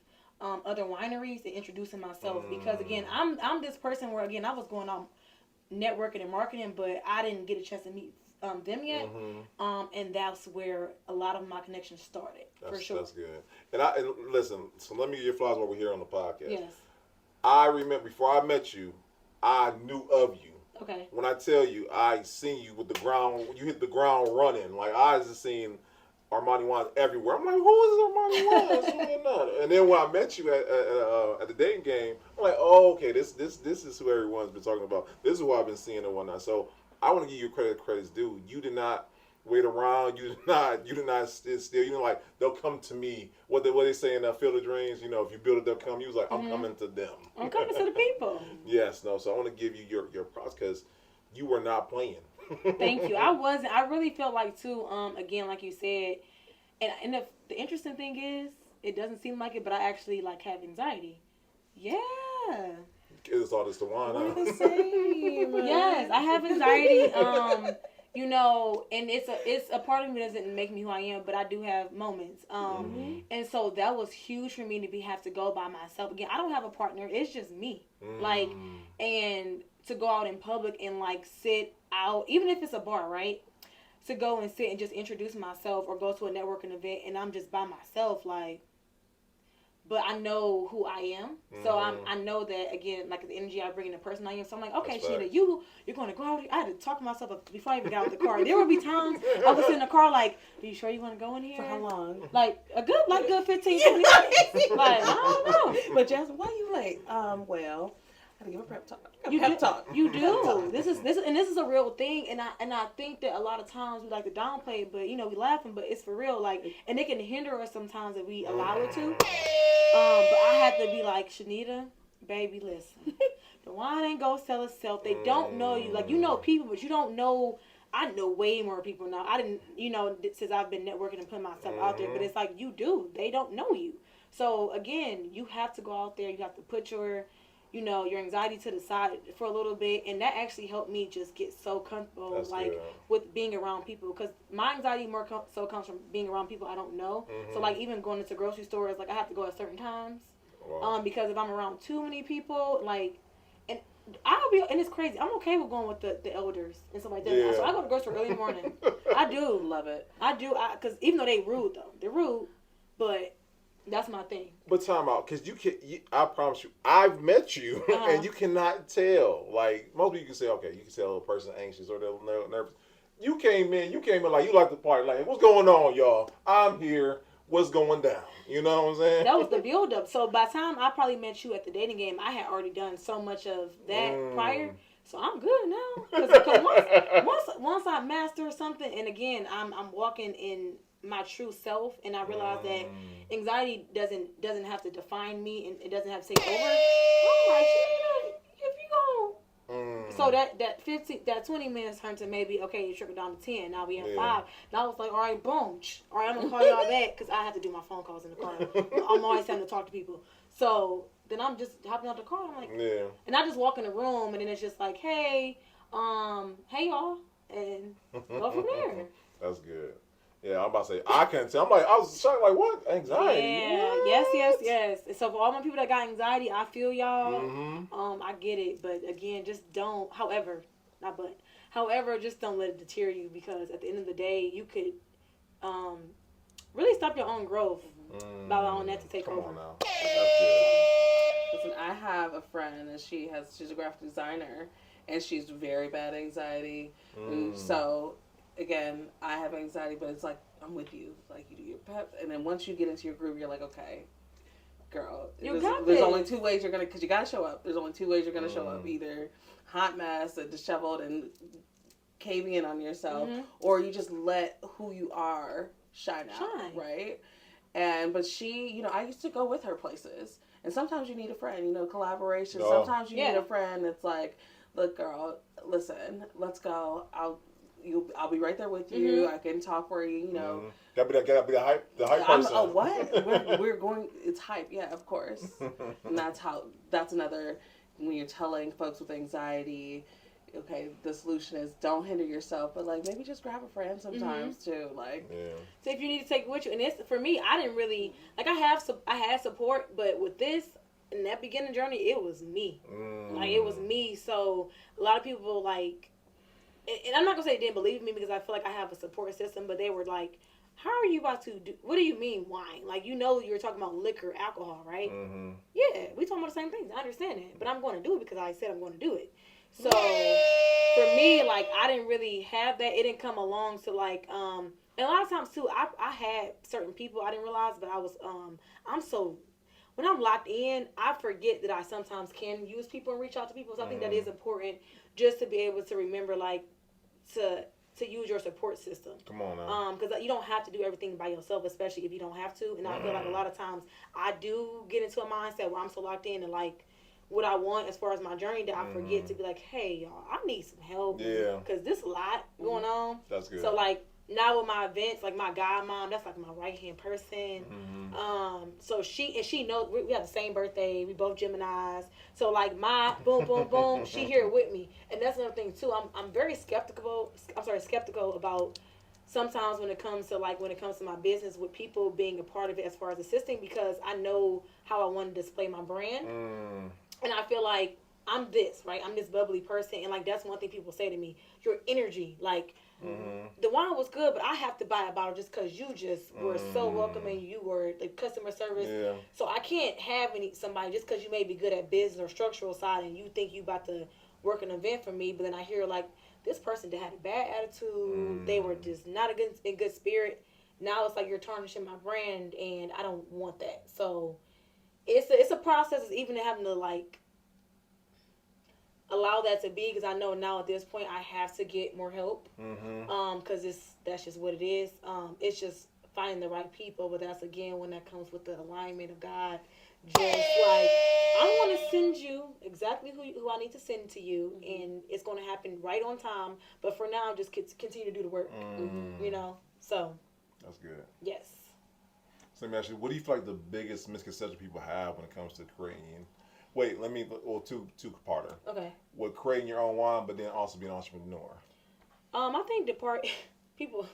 other wineries and introducing myself. Because again, I'm this person where again I was going on networking and marketing, but I didn't get a chance to meet them yet. And that's where a lot of my connections started. For sure. That's good. And listen, so let me give you flowers while we're here on the podcast. Yes. I remember before I met you, I knew of you. Okay. When I tell you, I seen you with the ground, you hit the ground running. Like I just seen Armani wines everywhere. I'm like, who is Armani wines? And then when I met you at the dating game, I'm like, oh, okay, this is who everyone's been talking about. This is who I've been seeing and whatnot. So I want to give you credit's due. You did not wait around. You did not sit still. You know, like they'll come to me. What they say in Field of Dreams. You know, if you build it, they'll come. You was like, I'm coming to them. I'm coming to the people. Yes, no. So I want to give you your props because you were not playing. Thank you. I wasn't. I really felt like too. Again, like you said, and the interesting thing is, it doesn't seem like it, but I actually like have anxiety. Yeah. It's all this to wine. We're the same. Yes, I have anxiety. You know, and it's a part of me that doesn't make me who I am, but I do have moments. And so that was huge for me to have to go by myself. Again, I don't have a partner. It's just me. Like, and to go out in public and like sit out, even if it's a bar, right? To go and sit and just introduce myself or go to a networking event and I'm just by myself, like, but I know who I am. So I know that, again, like the energy I bring in the person I am. So I'm like, okay, Chanitta, you're going to go out. I had to talk to myself before I even got out of the car. There would be times I was in the car like, are you sure you want to go in here? For how long? Like a good 15, 20 minutes. Like, I don't know. But Jasmine, why are you late? Well, I gotta give a pep talk. You do. This is a real thing, and I think that a lot of times we like to downplay it, but you know we laughing, but it's for real. Like, and it can hinder us sometimes if we allow it to. But I had to be like, Chanitta, baby, listen. The wine ain't gonna sell itself. They don't know you. Like, you know people, but you don't know. I know way more people now. I didn't, you know, since I've been networking and putting myself out there. But it's like you do. They don't know you. So again, you have to go out there. You have to put your anxiety to the side for a little bit, and that actually helped me just get so comfortable. That's like good. With being around people, because my anxiety so comes from being around people I don't know. So like even going into grocery stores, like I have to go at certain times, because if I'm around too many people, like, and it's crazy. I'm okay with going with the elders and stuff like that. Yeah. So I go to the grocery store early in the morning. I do love it. I do, because even though they're rude, but. That's my thing. But time out, because I promise you, I've met you, and you cannot tell. Like, most people can say, okay, you can tell a person anxious or they're nervous. You came in like, you like the party. Like, what's going on, y'all? I'm here. What's going down? You know what I'm saying? That was the build-up. So by the time I probably met you at the dating game, I had already done so much of that prior. So I'm good now. Because once I master something, and again, I'm walking in my true self, and I realized that anxiety doesn't have to define me, and it doesn't have to take over. I'm like, if you go, so that 20 minutes turned to maybe, okay, you trickle down to 10. Now we have 5. Now I was like, all right, boom, all right, I'm gonna call y'all back because I have to do my phone calls in the car. I'm always having to talk to people. So then I'm just hopping out the car. I'm like, and I just walk in the room, and then it's just like, hey y'all, and go from there. That's good. Yeah, I'm about to say, I can't tell. I was shocked, like, what? Anxiety? Yeah, what? yes. So for all my people that got anxiety, I feel y'all. I get it. But again, just don't, however, just don't let it deter you, because at the end of the day, you could really stop your own growth by allowing that to take over. Come on now. That's good. Listen, I have a friend, and she's a graphic designer, and she's very bad anxiety. So... Again, I have anxiety, but it's like, I'm with you. Like, you do your pep, and then once you get into your groove, you're like, okay, girl, there's only 2 ways you're going to, because you got to show up. There's only 2 ways you're going to show up. Either hot mess and disheveled and caving in on yourself, or you just let who you are shine out, right? But she, I used to go with her places, and sometimes you need a friend, collaboration. Sometimes you need a friend that's like, look, girl, listen, let's go. I'll be right there with you. I can talk for you. You know, gotta be the hype person. Oh, what? we're going. It's hype. Yeah, of course. And that's another, when you're telling folks with anxiety, okay, the solution is don't hinder yourself, but like maybe just grab a friend sometimes too. Like, so if you need to take it with you, and it's for me, I didn't really like. I had support, but with this. In that beginning journey, it was me. Like, it was me. So, a lot of people, like, and I'm not going to say they didn't believe me because I feel like I have a support system, but they were like, how are you about to do, what do you mean wine? Like, you know you're talking about liquor, alcohol, right? Yeah, we talking about the same things. I understand it. But I'm going to do it because I said I'm going to do it. So, for me, like, I didn't really have that. It didn't come along to, like, and a lot of times, too, I had certain people I didn't realize, but I was, when I'm locked in, I forget that I sometimes can use people and reach out to people. So I think that is important just to be able to remember, like, to use your support system. Come on now. Because you don't have to do everything by yourself, especially if you don't have to. And I feel like a lot of times I do get into a mindset where I'm so locked in and, like, what I want as far as my journey that I forget to be like, hey, y'all, I need some help. Yeah. Because there's a lot going on. That's good. So, like, now with my events, like my godmom, that's like my right hand person. So she knows we have the same birthday. We both Geminis. So like my boom, boom, boom, she here with me. And that's another thing too. I'm very skeptical about sometimes when it comes to my business with people being a part of it as far as assisting, because I know how I want to display my brand. And I feel like I'm this, right? I'm this bubbly person, and like that's one thing people say to me, your energy, like the wine was good, but I have to buy a bottle just because you just were so welcoming. You were the customer service. Yeah. So I can't have somebody just because you may be good at business or structural side and you think you about to work an event for me, but then I hear like this person that had a bad attitude, they were just not in good spirit. Now it's like you're tarnishing my brand, and I don't want that. So it's a process, even having to like allow that to be, because I know now at this point I have to get more help, because that's just what it is. It's just finding the right people, but that's again when that comes with the alignment of God. Just like I want to send you exactly who I need to send to you, and it's going to happen right on time. But for now, just continue to do the work. You know, so that's good. Yes. So let me ask you, what do you feel like the biggest misconception people have when it comes to creating? Wait, two-parter. Okay. With creating your own wine, but then also being an entrepreneur. I think people.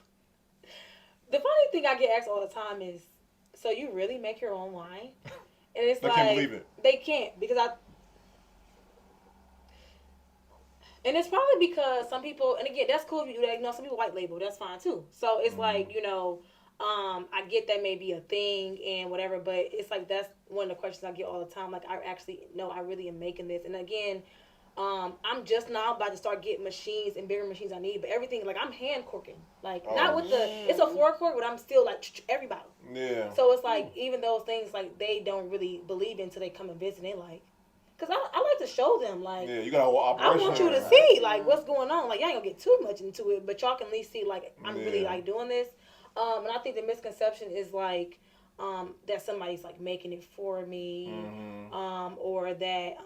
The funny thing I get asked all the time is, so you really make your own wine? And it's they like can't believe it. They can't because and it's probably because some people, and again, that's cool if you do that. You know, some people white label, that's fine too. So it's like, you know, I get that may be a thing and whatever, but it's like that's one of the questions I get all the time. Like, I really am making this. And again, I'm just now about to start getting machines and bigger machines I need, but everything, like, I'm hand corking. Like, not with it's a 4-cork, but I'm still like, every bottle. Yeah. So it's like, even those things, like, they don't really believe until they come and visit. They like, because I like to show them, like, yeah, you got a whole operation. I want you to see, like, what's going on. Like, y'all ain't gonna get too much into it, but y'all can at least see, like, I'm really, like, doing this. And I think the misconception is, like, that somebody's, like, making it for me, or that,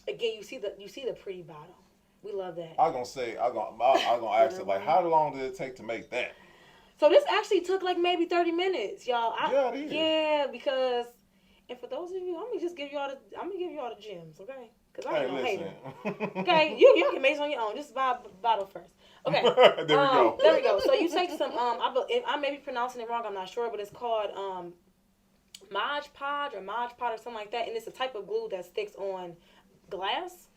again, you see the pretty bottle. We love that. I'm gonna ask it, like, how long did it take to make that? So this actually took, like, maybe 30 minutes, y'all. Yeah, because, and for those of you, I'm gonna give you all the gems, okay? Because I ain't gonna hate them. Okay, you can make it on your own. Just buy a bottle first. Okay. There we go. So you take some, I may be pronouncing it wrong, I'm not sure, but it's called Mod Podge or something like that, and it's a type of glue that sticks on glass.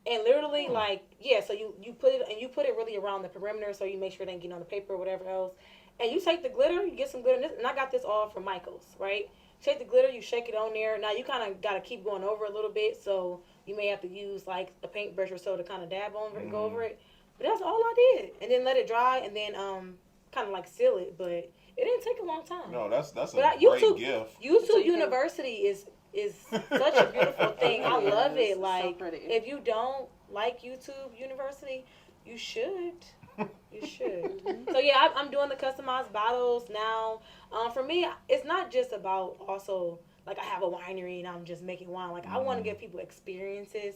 And literally, like, so you put it really around the perimeter, so you make sure it ain't getting on the paper or whatever else. And you take the glitter, you get some glitter, and I got this all from Michael's, right? Take the glitter, you shake it on there. Now you kind of got to keep going over a little bit, so you may have to use like a paintbrush or so to kind of dab on it, go over it. But that's all I did, and then let it dry, and then kind of like seal it. But it didn't take a long time. No, that's a great gift. YouTube University is such a beautiful thing. I love it. Like, so if you don't like YouTube University, you should. You should. So yeah, I'm doing the customized bottles now. For me, it's not just about also like I have a winery and I'm just making wine. Like I want to give people experiences.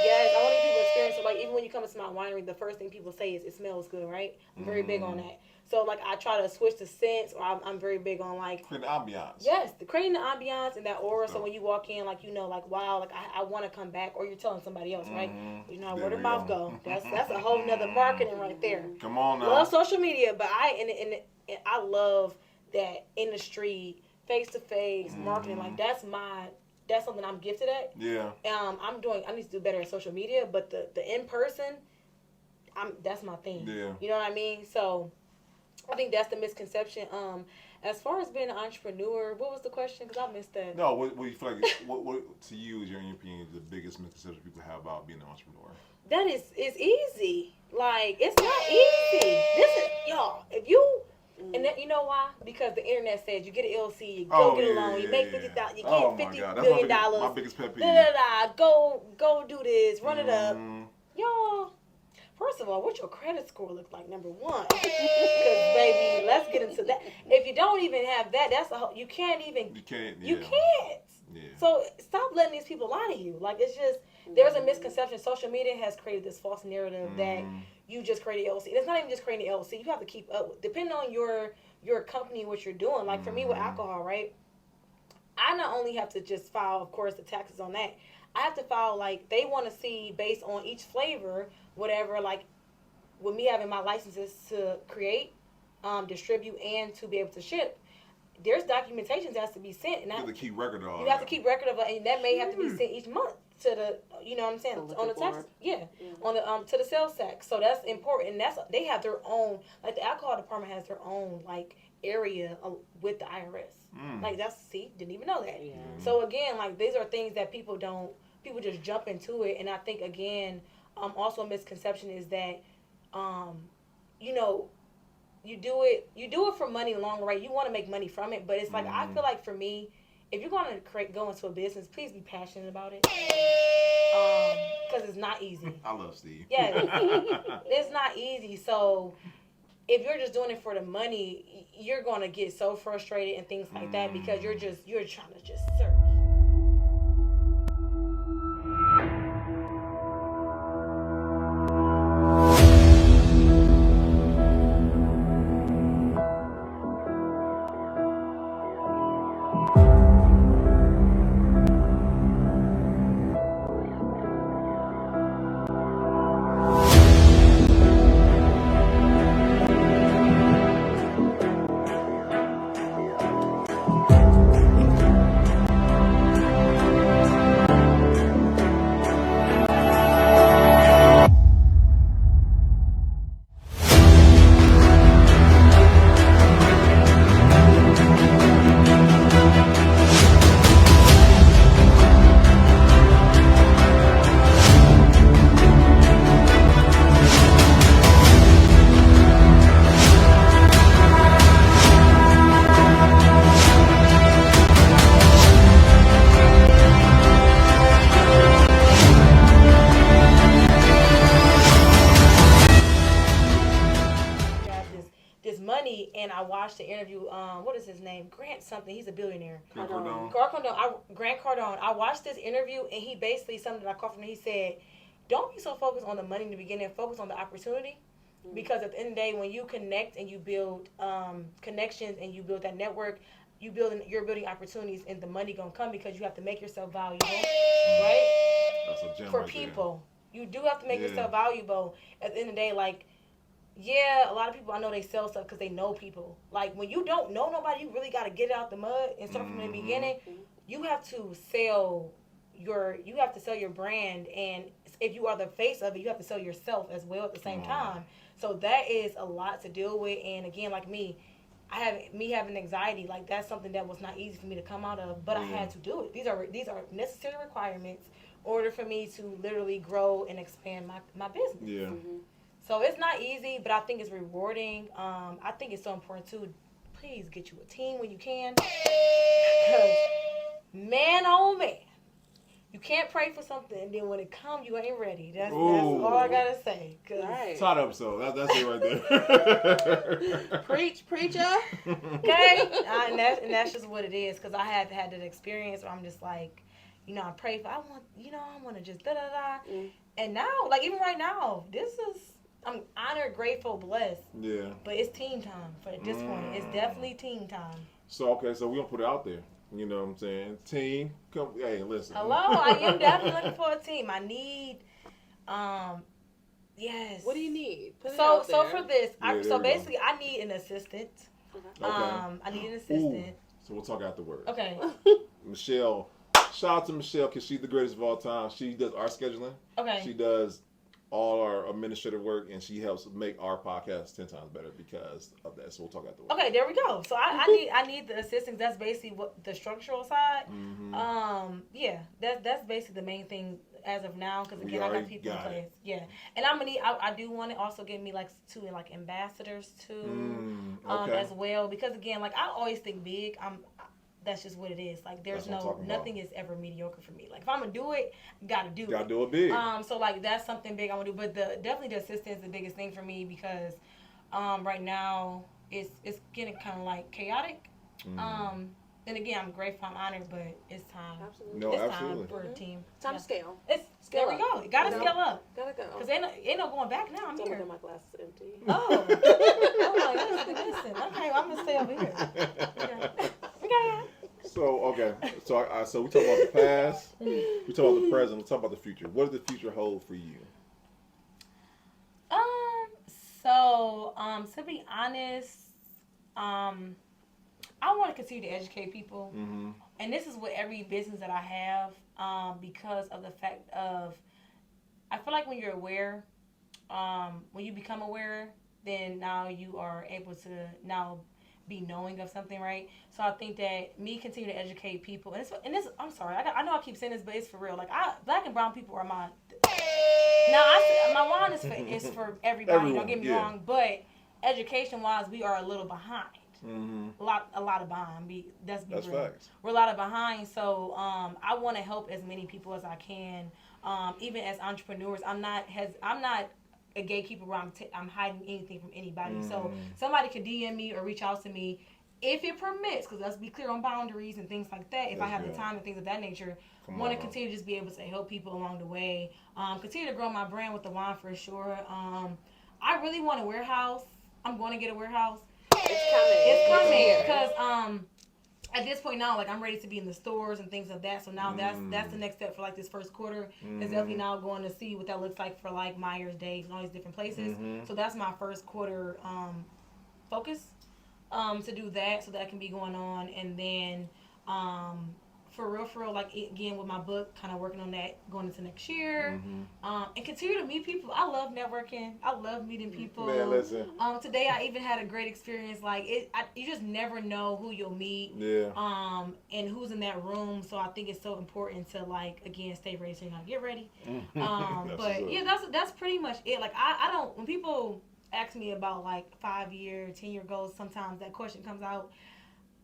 Yes, I want to give people experience. So, like, even when you come into my winery, the first thing people say is it smells good, right? I'm very big on that. So, like, I try to switch the scents, or I'm very big on, like... Creating the ambiance. Yes, creating the ambiance and that aura. So, when you walk in, like, you know, like, wow, like, I want to come back. Or you're telling somebody else, right? You know, word of mouth go. That's a whole nother marketing right there. Come on now. Love social media, but I love that industry, face-to-face marketing. Like, that's something I'm gifted at. Yeah. I need to do better at social media, but the in-person, that's my thing. Yeah. You know what I mean? So I think that's the misconception. As far as being an entrepreneur, what was the question? Because I missed that. No, what you feel like, what to you, is your opinion, the biggest misconception people have about being an entrepreneur? That it's easy. Like, it's not easy. This is, y'all, if you, and that, you know why? Because the internet says you get an LLC, you go get a loan, you make $50,000, you get $50 million. My biggest pet peeve. Go do this, run it up. Y'all, first of all, what your credit score look like, number one? Because, baby, let's get into that. If you don't even have that, that's a whole, you can't. Yeah. So stop letting these people lie to you. Like, it's just, there's a misconception. Social media has created this false narrative that you just created LLC. And it's not even just creating the LLC. You have to keep up with, depending on your company, what you're doing. Like, for me with alcohol, right? I not only have to just file, of course, the taxes on that. I have to file, like, they want to see based on each flavor, whatever, like, with me having my licenses to create, distribute, and to be able to ship, there's documentations that has to be sent. And you have to keep record of all You have to keep record of it, and that may have to be sent each month to the, you know what I'm saying, on the tax, on the to the sales tax. So that's important, and they have their own, like, the alcohol department has their own, like, area with the IRS. Like, didn't even know that. So again, like, these are things that people just jump into it, and I think, again, also a misconception is that, you know, you do it for money long run. You want to make money from it, but it's like, I feel like for me, if you're going to go into a business, please be passionate about it, because it's not easy. I love Steve. Yeah, it's not easy. So if you're just doing it for the money, you're going to get so frustrated and things like that, because you're trying to just search. And I watched the interview. What is his name? Grant something. He's a billionaire. Grant Cardone. I watched this interview, and he basically, something that I caught from him, he said, don't be so focused on the money in the beginning. Focus on the opportunity. Because at the end of the day, when you connect and you build connections and you build that network, you're building opportunities, and the money gonna come, because you have to make yourself valuable, right? That's a gem for right people. There. You do have to make yourself valuable. At the end of the day, like, yeah, a lot of people, I know they sell stuff because they know people. Like, when you don't know nobody, you really got to get it out the mud and start from the beginning. You have to sell your brand, and if you are the face of it, you have to sell yourself as well at the same time. So that is a lot to deal with. And again, like me having anxiety, like, that's something that was not easy for me to come out of, but I had to do it. These are necessary requirements in order for me to literally grow and expand my business. Yeah. So it's not easy, but I think it's rewarding. I think it's so important too. Please get you a team when you can. Because, man, oh man, you can't pray for something and then when it comes, you ain't ready. That's all I gotta say. Side episode. That's it right there. Preach, preacher. Okay, and that's just what it is. Because I have had that experience where I'm just like, I pray for, I want to just da-da-da. And now, like, even right now, I'm honored, grateful, blessed. Yeah. But it's team time at this point. It's definitely team time. So, okay, so we're going to put it out there. You know what I'm saying? Team, come, hey, listen. Hello, I am definitely looking for a team. I need, yes. What do you need? So for this, basically, I need an assistant. Okay. I need an assistant. Ooh. So we'll talk afterwards. Okay. Michelle, shout out to Michelle because she's the greatest of all time. She does our scheduling. Okay. She does all our administrative work, and she helps make our podcast 10 times better because of that. So we'll talk afterwards. Okay, there we go. So I need the assistance. That's basically what the structural side. Yeah, that's basically the main thing as of now. Because again, I got people in place. Yeah, and I'm gonna need. I do want to also get me like two like ambassadors too, as well. Because again, like I always think big. That's just what it is. Like there's nothing is ever mediocre for me. Like if I'm gonna do it, gotta do it big. So like that's something big I want to do. But definitely the assistant is the biggest thing for me because right now it's getting kind of like chaotic. And again, I'm grateful, I'm honored, but it's time. Absolutely. No, it's absolutely. time for a team. Time to scale. There we go. You gotta scale up. Gotta go. Cause ain't no going back now. I'm Some here. of my glasses empty. Oh. Listen. Okay, I'm gonna stay over here. Okay. So so we talk about the past, we talk about the present, we talk about the future. What does the future hold for you? To be honest, I want to continue to educate people, and this is with every business that I have, because of the fact of, I feel like when you're aware, when you become aware, then now you are able to now be knowing of something, right? So I think that me continue to educate people, and this I'm sorry, I know I keep saying this, but it's for real. Like Black and brown people are my. Now my line is for everybody. Everyone, don't get me wrong, but education wise, we are a little behind. A lot of behind. That's real. Facts. We're a lot of behind. So I want to help as many people as I can. Even as entrepreneurs, I'm not a gatekeeper where I'm hiding anything from anybody. So somebody could DM me or reach out to me if it permits, because let's be clear on boundaries and things like that. If I have the time and things of that nature, want to continue to just be able to help people along the way. Continue to grow my brand with the wine for sure. I really want a warehouse. I'm going to get a warehouse. It's coming because at this point now, like I'm ready to be in the stores and things of that. So now that's the next step for like this first quarter. Is definitely now going to see what that looks like for like Myers, Dave's, and all these different places. So that's my first quarter focus to do that, so that can be going on, and then for real, like again with my book, kind of working on that going into next year, and continue to meet people. I love networking. I love meeting people. Man, listen. Today I even had a great experience. Like you just never know who you'll meet. Yeah. And who's in that room. So I think it's so important to like again stay ready so you know get ready. But yeah, that's pretty much it. Like I don't, when people ask me about like 5-year, 10-year goals, sometimes that question comes out.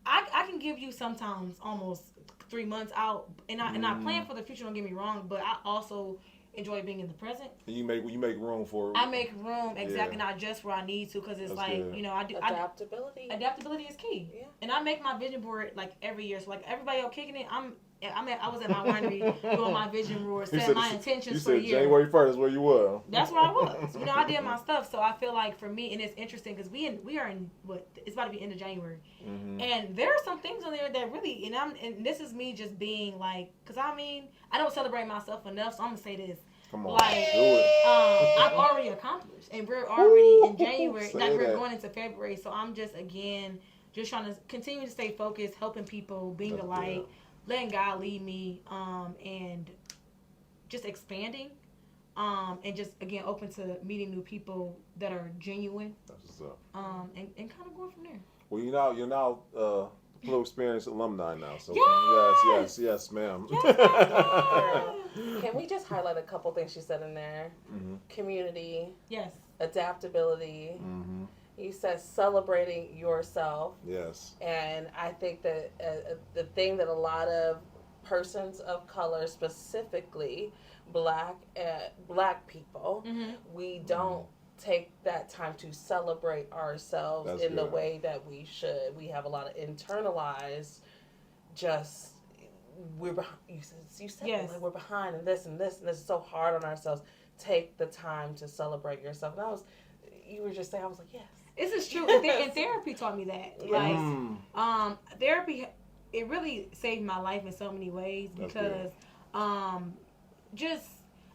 I can give you sometimes almost 3 months out, and I plan for the future. Don't get me wrong, but I also enjoy being in the present. And you make room for it. I make room exactly, not just where I need to, because it's that's like good. I do adaptability. Adaptability is key. Yeah. And I make my vision board like every year. So like everybody else kicking it, I was at my winery doing my vision board, set my intentions for the year. January 1st is where you were. That's where I was. I did my stuff. So I feel like for me, and it's interesting because we are in it's about to be end of January, and there are some things on there that really, and this is me just being like, because I don't celebrate myself enough, so I'm gonna say this. Come on, like, do it. I've already accomplished, and we're already in January. Like we're going into February, so I'm just trying to continue to stay focused, helping people, being a light. Letting God lead me, and just expanding, and just again open to meeting new people that are genuine. That's what's up. And kind of going from there. Well, you're now Flow Experience alumni now, so yes, ma'am. Yes. Can we just highlight a couple things she said in there? Community. Yes. Adaptability. You said celebrating yourself. Yes. And I think that the thing that a lot of persons of color, specifically black people, we don't take that time to celebrate ourselves the way that we should. We have a lot of internalized just we're behind. You said Yes. like we're behind in this and this, and this is so hard on ourselves. Take the time to celebrate yourself. And you were just saying, I was like, yes. This is true. And therapy taught me that. Yes. Like, therapy, it really saved my life in so many ways because,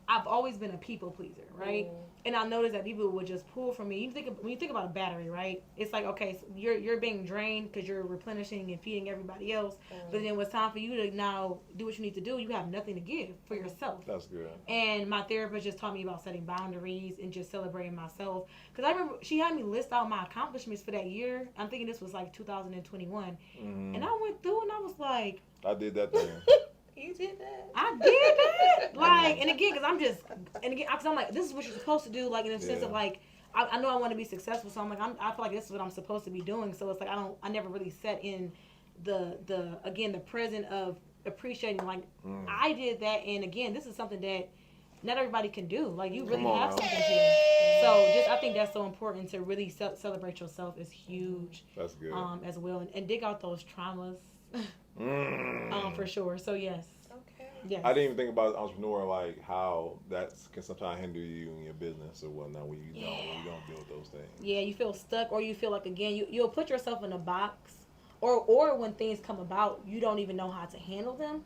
I've always been a people pleaser, right? And I noticed that people would just pull from me. When you think about a battery, right? It's like, okay, so you're being drained because you're replenishing and feeding everybody else. But then when it's time for you to now do what you need to do, you have nothing to give for yourself. That's good. And my therapist just taught me about setting boundaries and just celebrating myself. Because I remember she had me list out my accomplishments for that year. I'm thinking this was like 2021. And I went through and I was like, I did that thing. You did that. I did that. Like, and again, because I'm like, this is what you're supposed to do. Like, in the sense of like, I know I want to be successful, so I'm like, I feel like this is what I'm supposed to be doing. So it's like I never really set in the present of appreciating. Like, I did that, and again, this is something that not everybody can do. Like, you really have something here. So I think that's so important to really celebrate yourself is huge. That's good. As well, and dig out those traumas. For sure. So yes. Okay. Yes. I didn't even think about entrepreneur, like how that can sometimes hinder you in your business or whatnot when you don't deal with those things. Yeah, you feel stuck, or you feel like again you'll put yourself in a box, or when things come about, you don't even know how to handle them.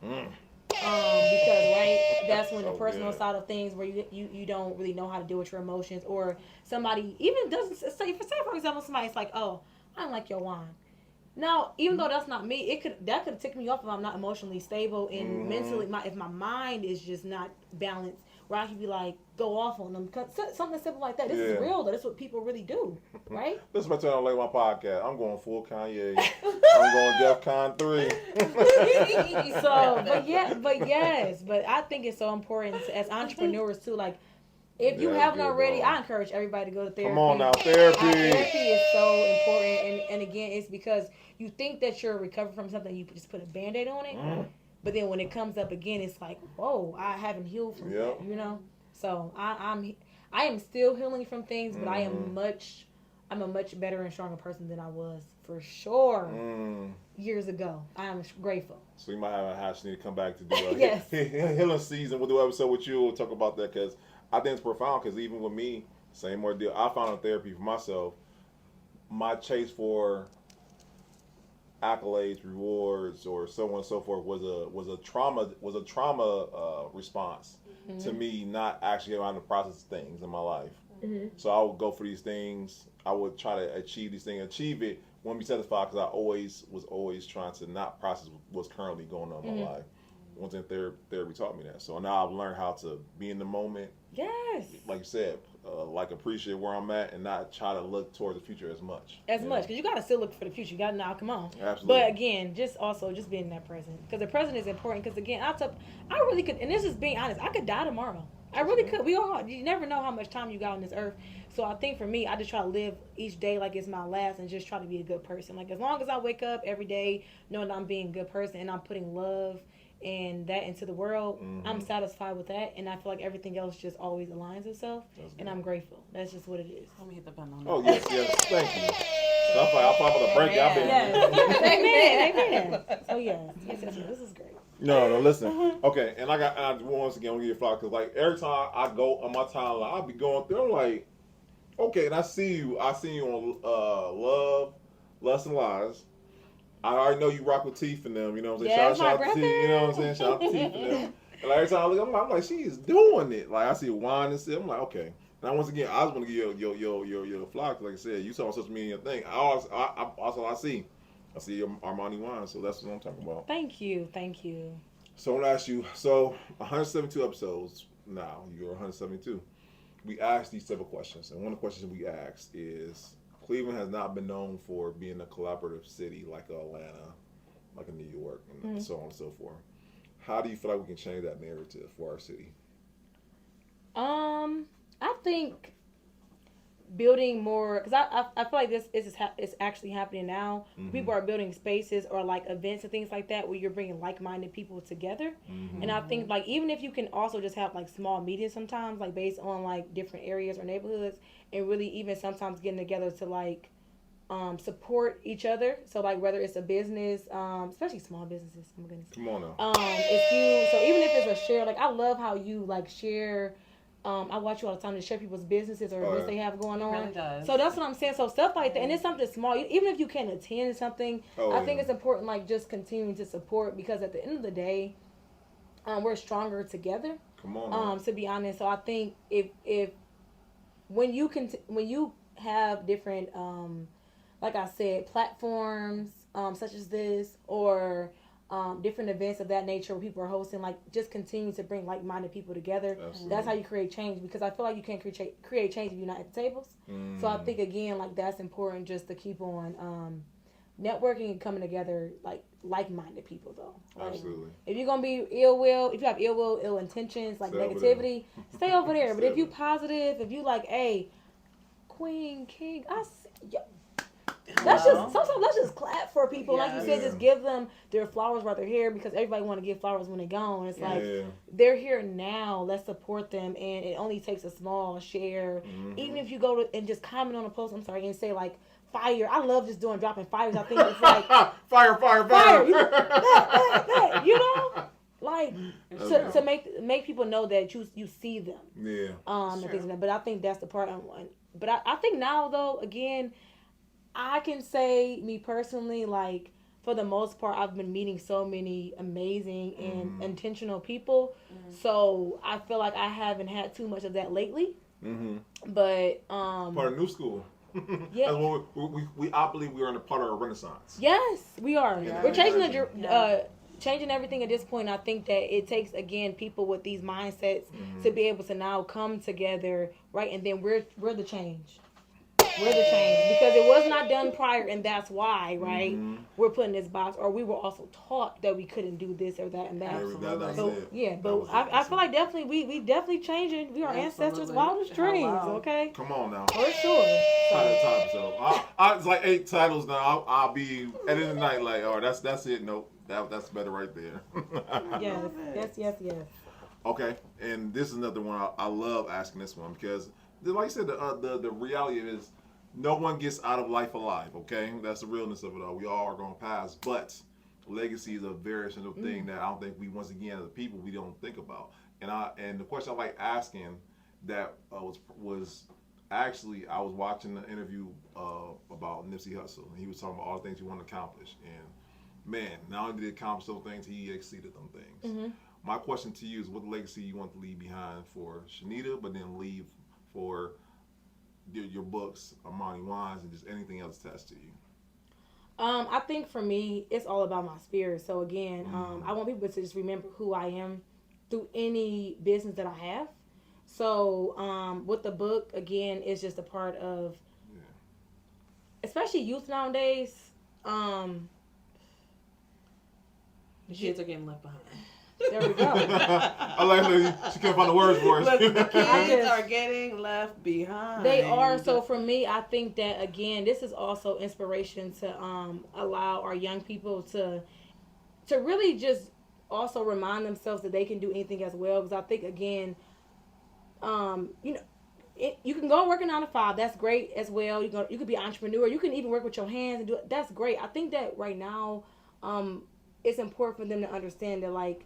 Because that's when the personal side of things where you don't really know how to deal with your emotions, or somebody even doesn't say for example somebody's like, oh, I don't like your wine. Now, even though that's not me, that could tick me off if I'm not emotionally stable and mentally, if my mind is just not balanced, where I could be like, go off on them. Something simple like that. This is real, though. That's what people really do, right? This is my time to lay my podcast. I'm going full Kanye. I'm going DEFCON 3. So, but I think it's so important as entrepreneurs too. Like, if you haven't already, I encourage everybody to go to therapy. Come on now, therapy. Therapy is so important, and again, it's because you think that you're recovering from something, you just put a Band-Aid on it, but then when it comes up again, it's like, whoa, I haven't healed from that, you know? So I am still healing from things, but I'm a much better and stronger person than I was, for sure, years ago. I am grateful. So you might have Chanitta come back to do a healing season. We'll do an episode with you. We'll talk about that because I think it's profound because even with me, same ordeal. I found in therapy for myself, my chase for accolades, rewards, or so on and so forth was a trauma response to me not actually around the process of things in my life. So I would go for these things. I would try to achieve these things, achieve it, wouldn't be satisfied because I was always trying to not process what's currently going on in my life. Once in therapy taught me that. So now I've learned how to be in the moment. Yes. Like you said, appreciate where I'm at and not try to look toward the future as much. Because you got to still look for the future. You got to now, come on. Absolutely. But again, just being in that present. Because the present is important. Because again, I really could, and this is being honest, I could die tomorrow. I really could. You never know how much time you got on this earth. So I think for me, I just try to live each day like it's my last and just try to be a good person. Like as long as I wake up every day knowing that I'm being a good person and I'm putting love and that into the world, I'm satisfied with that, and I feel like everything else just always aligns itself, and I'm grateful. That's just what it is. Let me hit the button on that. Oh, yes, thank you. So I'll follow the break. Amen. So yes, this is great. No, listen. Okay, and I once again, I'm gonna give you a flower because like every time I go on my timeline, I'll be going through. I'm like, okay, and I see you on Love, Lust and Lies. I already know you rock with Teeth and them, you know what I'm saying? Yeah, shout out to Teeth, you know what I'm saying? Shout out to Teeth and them. And like, every time I look, I'm like, she is doing it. Like I see wine and stuff. I'm like, okay. Now once again, I just want to give your flock. Like I said, you saw on social media thing. I see your Armani wine, so that's what I'm talking about. Thank you. So I want to ask you. So 172 episodes now. You're 172. We asked these several questions, and one of the questions we asked is, Cleveland has not been known for being a collaborative city like Atlanta, like in New York, and so on and so forth. How do you feel like we can change that narrative for our city? I think building more, because I feel like this is actually happening now. People are building spaces or like events and things like that where you're bringing like-minded people together. And I think like even if you can also just have like small meetings sometimes, like based on like different areas or neighborhoods, and really even sometimes getting together to like support each other. So like whether it's a business, especially small businesses. Oh my goodness. Come on now. So even if it's a share, like I love how you like share. I watch you all the time to share people's businesses or what they have going on. It really does. So that's what I'm saying. So stuff like that, and it's something small. Even if you can't attend something, I think it's important like just continuing to support, because at the end of the day, we're stronger together. Come on. To be honest, so I think if when you have different like I said, platforms such as this, or different events of that nature where people are hosting, like just continue to bring like-minded people together. Absolutely. That's how you create change, because I feel like you can't create change if you're not at the tables. So I think again, like that's important, just to keep on networking and coming together, like-minded people though. Like, Absolutely. if you're gonna be if you have ill intentions, like Stay over negativity, stay over there. But Stay if you over positive, if you like, hey, queen, king, sometimes let's just clap for people. Like you said, just give them their flowers while they're here, because everybody want to give flowers when they're gone. It's like they're here now. Let's support them, and it only takes a small share. Even if you go to and just comment on a post, and say like fire. I love just dropping fires. I think it's like fire. You know, like to make people know that you see them. Yeah. And things like that. But I think that's the part. But I think now though, again, I can say me personally, like for the most part, I've been meeting so many amazing and intentional people. So I feel like I haven't had too much of that lately. But part of new school. Yeah. I believe we are in a part of a renaissance. Yes, we are. Yeah. We're changing everything at this point. I think that it takes, again, people with these mindsets to be able to now come together, right? And then we're the change. We're the change, because it was not done prior, and that's why, right? We're put in this box, or we were also taught that we couldn't do this or that and that. But I feel like definitely we definitely changing. We are ancestors' wildest dreams. Okay. Come on now. For sure. Time. So it's like 8 titles now. I'll be at the end of the night like, oh, that's it. Nope, that's better right there. Yes. Okay, and this is another one I love asking this one, because like I said, the reality is no one gets out of life alive, okay? That's the realness of it all. We all are going to pass, but legacy is a very essential thing that I don't think we, once again, as a people, we don't think about. And the question I like asking that was actually, I was watching an interview about Nipsey Hussle, and he was talking about all the things he wanted to accomplish. And man, not only did he accomplish those things, he exceeded them things. My question to you is, what legacy you want to leave behind for Chanitta, but then leave for your books, Armani Wines, and just anything else attached to you? I think for me, it's all about my spirit. So again, I want people to just remember who I am through any business that I have. So with the book, again, it's just a part of, especially youth nowadays. The kids are getting left behind. There we go. I like that she can't find the words for us. The kids are getting left behind. They are. So for me, I think that, again, this is also inspiration to allow our young people to really just also remind themselves that they can do anything as well. Because I think, again, you can go work a 9 to 5. That's great as well. You could be an entrepreneur. You can even work with your hands and do it. That's great. I think that right now, it's important for them to understand that, like,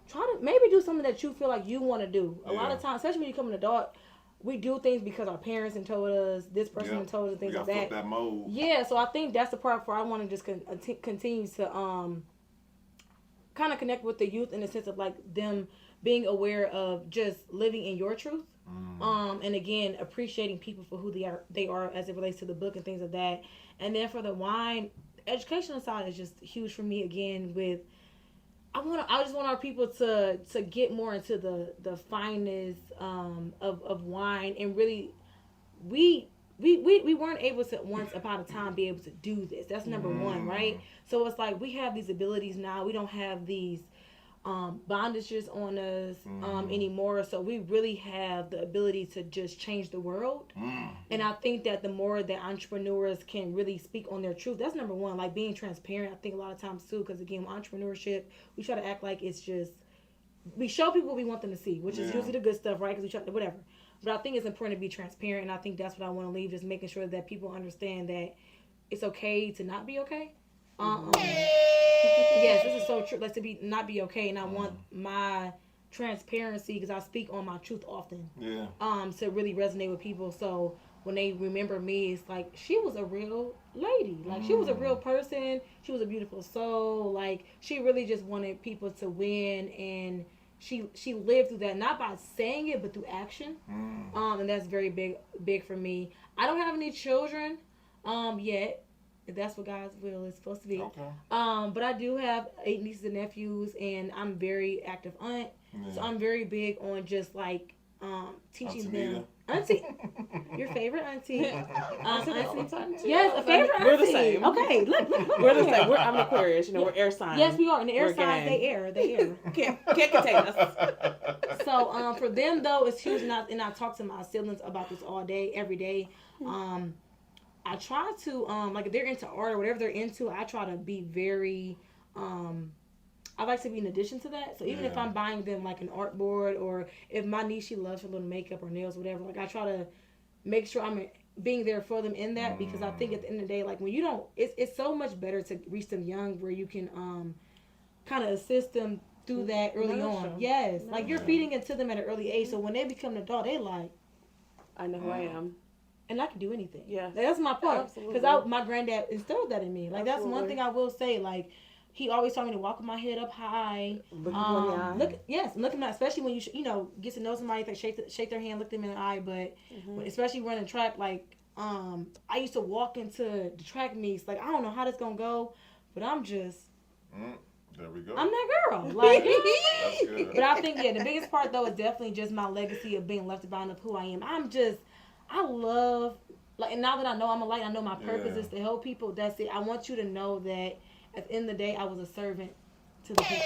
try to maybe do something that you feel like you want to do. A lot of times, especially when you become an adult, we do things because our parents have told us, this person has told us, and things like that. That mold. Yeah, so I think that's the part where I want to just continue to kind of connect with the youth in the sense of like them being aware of just living in your truth. And again, appreciating people for who they are as it relates to the book and things of that. And then for the wine, educational side is just huge for me. Again, with I just want our people to get more into the fineness of wine, and really we weren't able to once upon a time be able to do this. That's number one, right? So it's like we have these abilities now. We don't have these bondages on us anymore. So we really have the ability to just change the world. And I think that the more that entrepreneurs can really speak on their truth, that's number one. Like being transparent, I think a lot of times too, because again, entrepreneurship, we try to act like it's just, we show people what we want them to see, which is usually the good stuff, right? Because we try to, whatever. But I think it's important to be transparent, and I think that's what I want to leave, just making sure that people understand that it's okay to not be okay. Yes, this is so true. Like, to not be okay, and I want my transparency, because I speak on my truth often. Yeah. To really resonate with people. So when they remember me, it's like, she was a real lady. Like, she was a real person. She was a beautiful soul. Like, she really just wanted people to win, and she lived through that, not by saying it, but through action. And that's very big for me. I don't have any children yet, if that's what God's will is supposed to be. Okay. But I do have 8 nieces and nephews, and I'm very active aunt. Yeah. So I'm very big on just like teaching them. Auntie, your favorite auntie. Auntie. Yes, a favorite auntie. We're the same. Okay, look. We're the same. I'm Aquarius. We're air signs. Yes, we are. And the air signs, they air. Can't contain us. So for them though, it's huge. And I talk to my siblings about this all day, every day. I try to like, if they're into art or whatever they're into, I try to be very I like to be an addition to that. So even if I'm buying them like an art board, or if my niece, she loves her little makeup or nails, whatever, like I try to make sure I'm being there for them in that, because I think at the end of the day, like, when you don't, it's so much better to reach them young, where you can kind of assist them through that early on. Yes, like, you're feeding it to them at an early age, so when they become an adult, they like, I know who I am. and I can do anything. Yeah, that's my point. Because my granddad instilled that in me. Like, that's one thing I will say. Like, he always told me to walk with my head up high. Look at my, especially when you get to know somebody, like, shake their hand, look them in the eye. But especially running track, like, I used to walk into the track meets, like, I don't know how this gonna go, but I'm just. There we go. I'm that girl. Like, that's good. But I think, the biggest part though is definitely just my legacy of being left behind, of who I am. I love, like, and now that I know I'm a light, I know my purpose is to help people. That's it. I want you to know that at the end of the day, I was a servant to the people,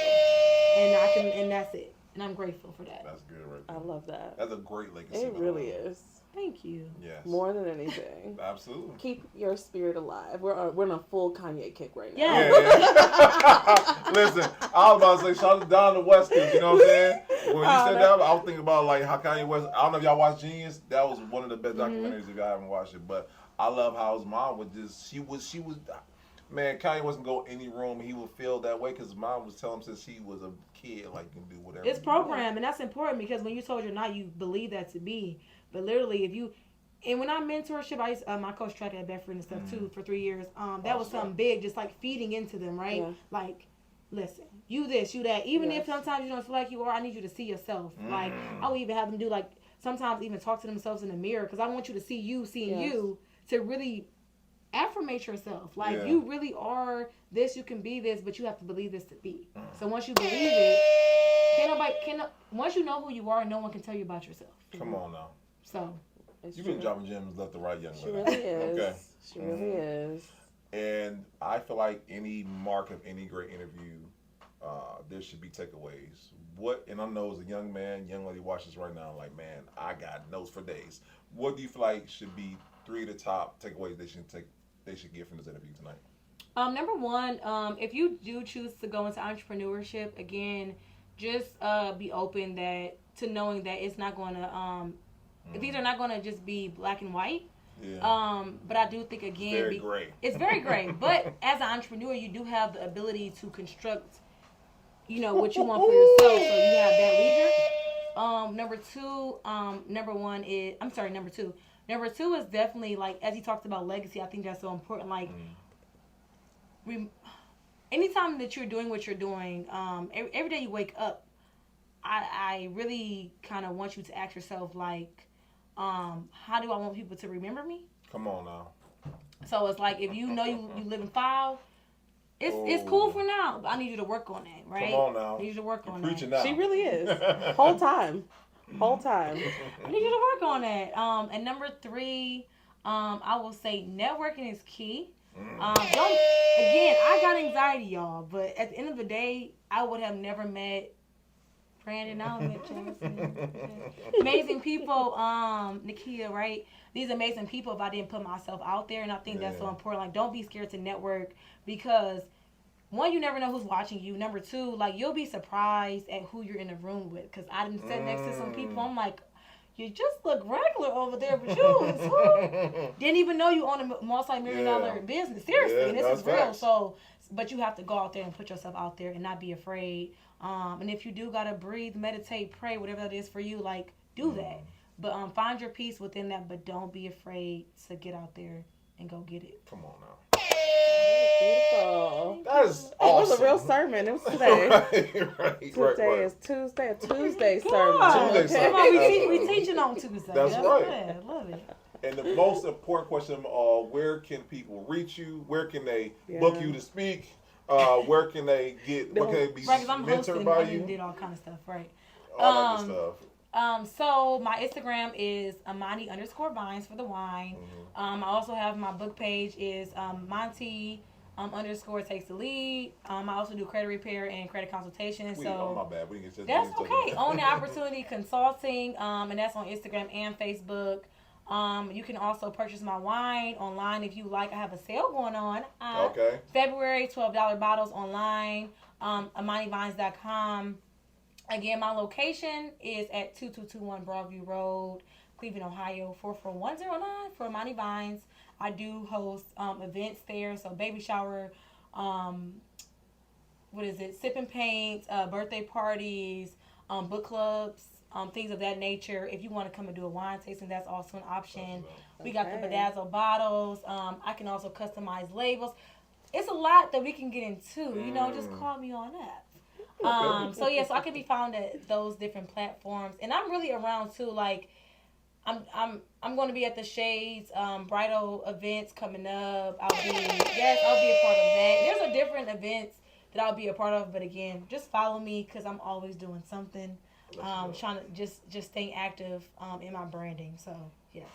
and that's it. And I'm grateful for that. That's good, right there. I love that. That's a great legacy. It really is. Thank you. Yes. More than anything. Absolutely. Keep your spirit alive. We're on a full Kanye kick right now. Yeah. Listen, I was about to say, shout out to Chanitta Westbrooks, you know what I'm saying? When you said that, I was thinking about, like, how Kanye West, I don't know if y'all watched Genius. That was one of the best documentaries if y'all haven't watched it. But I love how his mom would just, she was, man, Kanye wasn't go any room, he would feel that way, because his mom was telling him since he was a kid, like, you can do whatever. It's programmed, and that's important, because when you told your now, you believe that to be. But literally, and when I mentorship, I used my coach track at Bedford and stuff too for 3 years. That was something big, just like feeding into them, right? Yeah. Like, listen, you this, you that. Even if sometimes you don't feel like you are, I need you to see yourself. Like, I would even have them do, like, sometimes even talk to themselves in the mirror, because I want you to see you seeing you, to really affirmate yourself. Like, you really are this, you can be this, but you have to believe this to be. So once you believe it, once you know who you are, no one can tell you about yourself. Come on now. So. You've been dropping gems left to right, young lady. She really is. Okay. She really is. And I feel like any mark of any great interview, there should be takeaways. And I know as a young lady watches right now, like, man, I got notes for days. What do you feel like should be 3 of the top takeaways they should get from this interview tonight? Number one, if you do choose to go into entrepreneurship, again, just be open to knowing that it's not going to these are not going to just be black and white. Yeah. But I do think, again, it's very gray. But as an entrepreneur, you do have the ability to construct, what you want for yourself. So you have that leisure. Number two is definitely, like, as he talked about legacy, I think that's so important. Like, anytime that you're doing what you're doing, every day you wake up, I really kind of want you to ask yourself, like, how do I want people to remember me? Come on now. So it's like, if you know you live in file, it's cool for now, but I need you to work on that, right? Come on now. I need you to work on that. Now. She really is. Whole time. I need you to work on that. And number 3, I will say networking is key. I got anxiety, y'all, but at the end of the day, I would have never met Brandon, I met Jason. Amazing people, Nakia, right? These amazing people if I didn't put myself out there, and I think that's so important. Like, don't be scared to network, because 1, you never know who's watching you. Number 2, like, you'll be surprised at who you're in the room with, because I done sat next to some people, I'm like, you just look regular over there, but you didn't even know you own a multi-million-dollar business. Seriously, and this is real. Facts. So, but you have to go out there and put yourself out there and not be afraid. And if you do gotta breathe, meditate, pray, whatever that is for you, like do that. But find your peace within that. But don't be afraid to get out there and go get it. Come on now. Beautiful. That is awesome. It was a real sermon. It was today. right. Today is Tuesday, a Tuesday sermon. God. Tuesday Come on, sermon. we teaching on Tuesday. That's right. Good. Love it. And the most important question of all, where can people reach you? Where can they book you to speak? Where can they get? Where can they be mentored by you? Did all kind of stuff, right? All that good stuff. So my Instagram is Amani_Vines for the wine. I also have my book page is Monty _takes the lead. I also do credit repair and credit consultation. Oh, my bad. We didn't get that's okay. Own the Opportunity Consulting, and that's on Instagram and Facebook. You can also purchase my wine online if you like. I have a sale going on. February, $12 bottles online. AmaniVines.com. Again, my location is at 2221 Broadview Road, Cleveland, Ohio, 44109 for Amani Vines. I do host events there, so baby shower, sip and paint, birthday parties, book clubs, things of that nature. If you want to come and do a wine tasting, that's also an option. We got the Bedazzle bottles. I can also customize labels. It's a lot that we can get into. Just call me on that. So I can be found at those different platforms, and I'm really around too. Like, I'm going to be at the Shades bridal events coming up. I'll be a part of that. There's a different events that I'll be a part of, but again, just follow me because I'm always doing something. Trying to just staying active in my branding. So yes.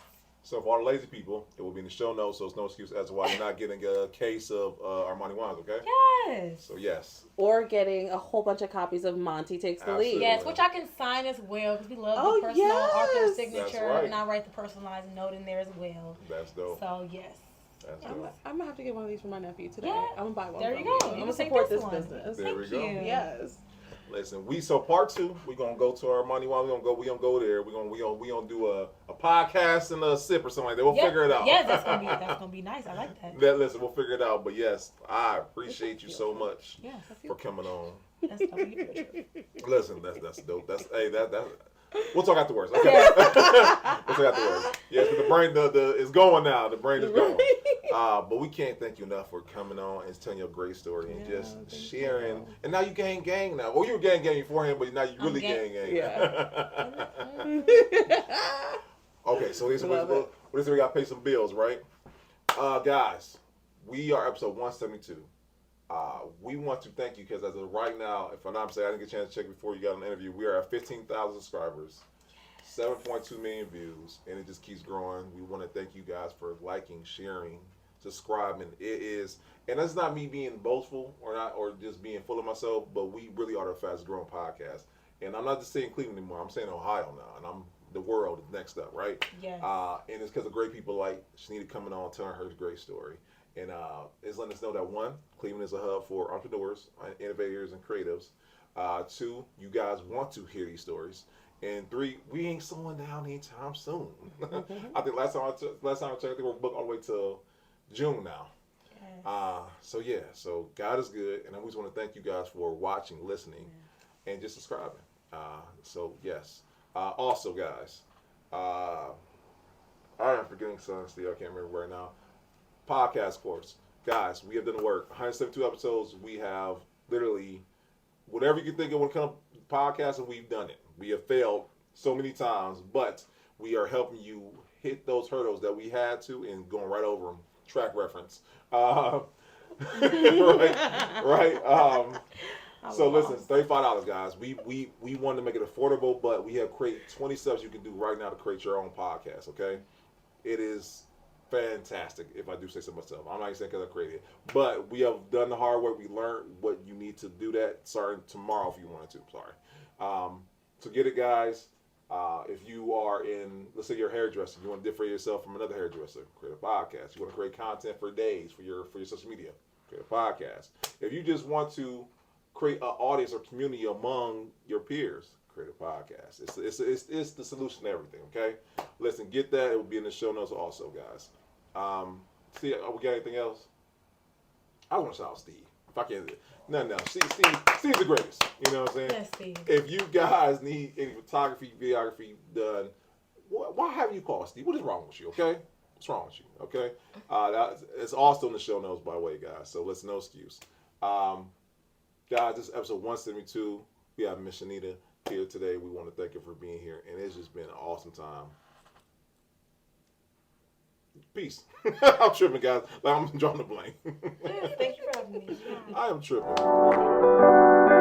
So for all the lazy people, it will be in the show notes, so it's no excuse as to why you're not getting a case of Armani wines, okay? Yes. So yes. Or getting a whole bunch of copies of Monty Takes the Lead. Yes, which I can sign as well because we love the personal author signature, and I write the personalized note in there as well. That's dope. So yes. That's dope. I'm gonna have to get one of these for my nephew today. Yeah. I'm gonna buy one. There you go. I'm gonna support this business. There we go. Yes. Listen, so part 2, we're gonna go to our Armani wine. We gonna go there. We gonna do a podcast and a sip or something like that. We'll figure it out. Yeah, that's gonna be nice. I like that. Listen, we'll figure it out. But yes, I appreciate you so much for coming on. That's dope. Listen, that's dope. That's we'll talk afterwards. Okay. We'll talk afterwards. Yes, but the brain is going now. The brain is going. But we can't thank you enough for coming on and telling your great story and just sharing. And now you gang now. Well, you were gang beforehand, but now you really gang. Yeah. Okay, so we got to pay some bills, right? Guys, we are episode 172. We want to thank you because as of right now, if I'm not mistaken, I didn't get a chance to check before you got an interview. We are at 15,000 subscribers, 7.2 million views, and it just keeps growing. We want to thank you guys for liking, sharing, subscribing. It is, and that's not me being boastful or just being full of myself, but we really are the fastest growing podcast. And I'm not just saying Cleveland anymore. I'm saying Ohio now, and I'm the world next up, right? Yes. And it's because of great people like Chanitta coming on, telling her great story. And it's letting us know that 1, Cleveland is a hub for entrepreneurs, innovators, and creatives. 2, you guys want to hear these stories. And 3, we ain't slowing down anytime soon. I think last time I checked, I think we're booked all the way till June now. Yes. So God is good, and I always want to thank you guys for watching, listening, and just subscribing. Yes. Also, guys, I am forgetting something. Steve, I can't remember right now. Podcast course. Guys, we have done the work. 172 episodes. We have literally whatever you can think of when it comes to podcasting, we've done it. We have failed so many times, but we are helping you hit those hurdles that we had to and going right over them. Track reference. Right. So listen, $35, guys. We wanted to make it affordable, but we have created 20 steps you can do right now to create your own podcast, okay? It is fantastic, if I do say so myself. I'm not even saying because I created it. But we have done the hard work. We learned what you need to do that starting tomorrow if you wanted to. Sorry. So get it, guys. If you are in, let's say you're a hairdresser, you want to differentiate yourself from another hairdresser, create a podcast. You want to create content for days for your social media, create a podcast. If you just want to create an audience or community among your peers, create a podcast. It's the solution to everything. Okay, listen, get that. It will be in the show notes also, guys. See, we got anything else? I want to shout out Steve. If I can't, nothing else. Steve's the greatest. You know what I'm saying? Yes, Steve. If you guys need any photography, videography done, why haven't you called Steve? What is wrong with you? Okay, what's wrong with you? Okay, it's also in the show notes, by the way, guys. So listen, no excuse. Guys, this is episode 172. We have Miss Chanitta here today. We want to thank her for being here, and it's just been an awesome time. Peace. I'm tripping, guys. Like, I'm drawing the blank. Yes, thank you for having me. I am tripping.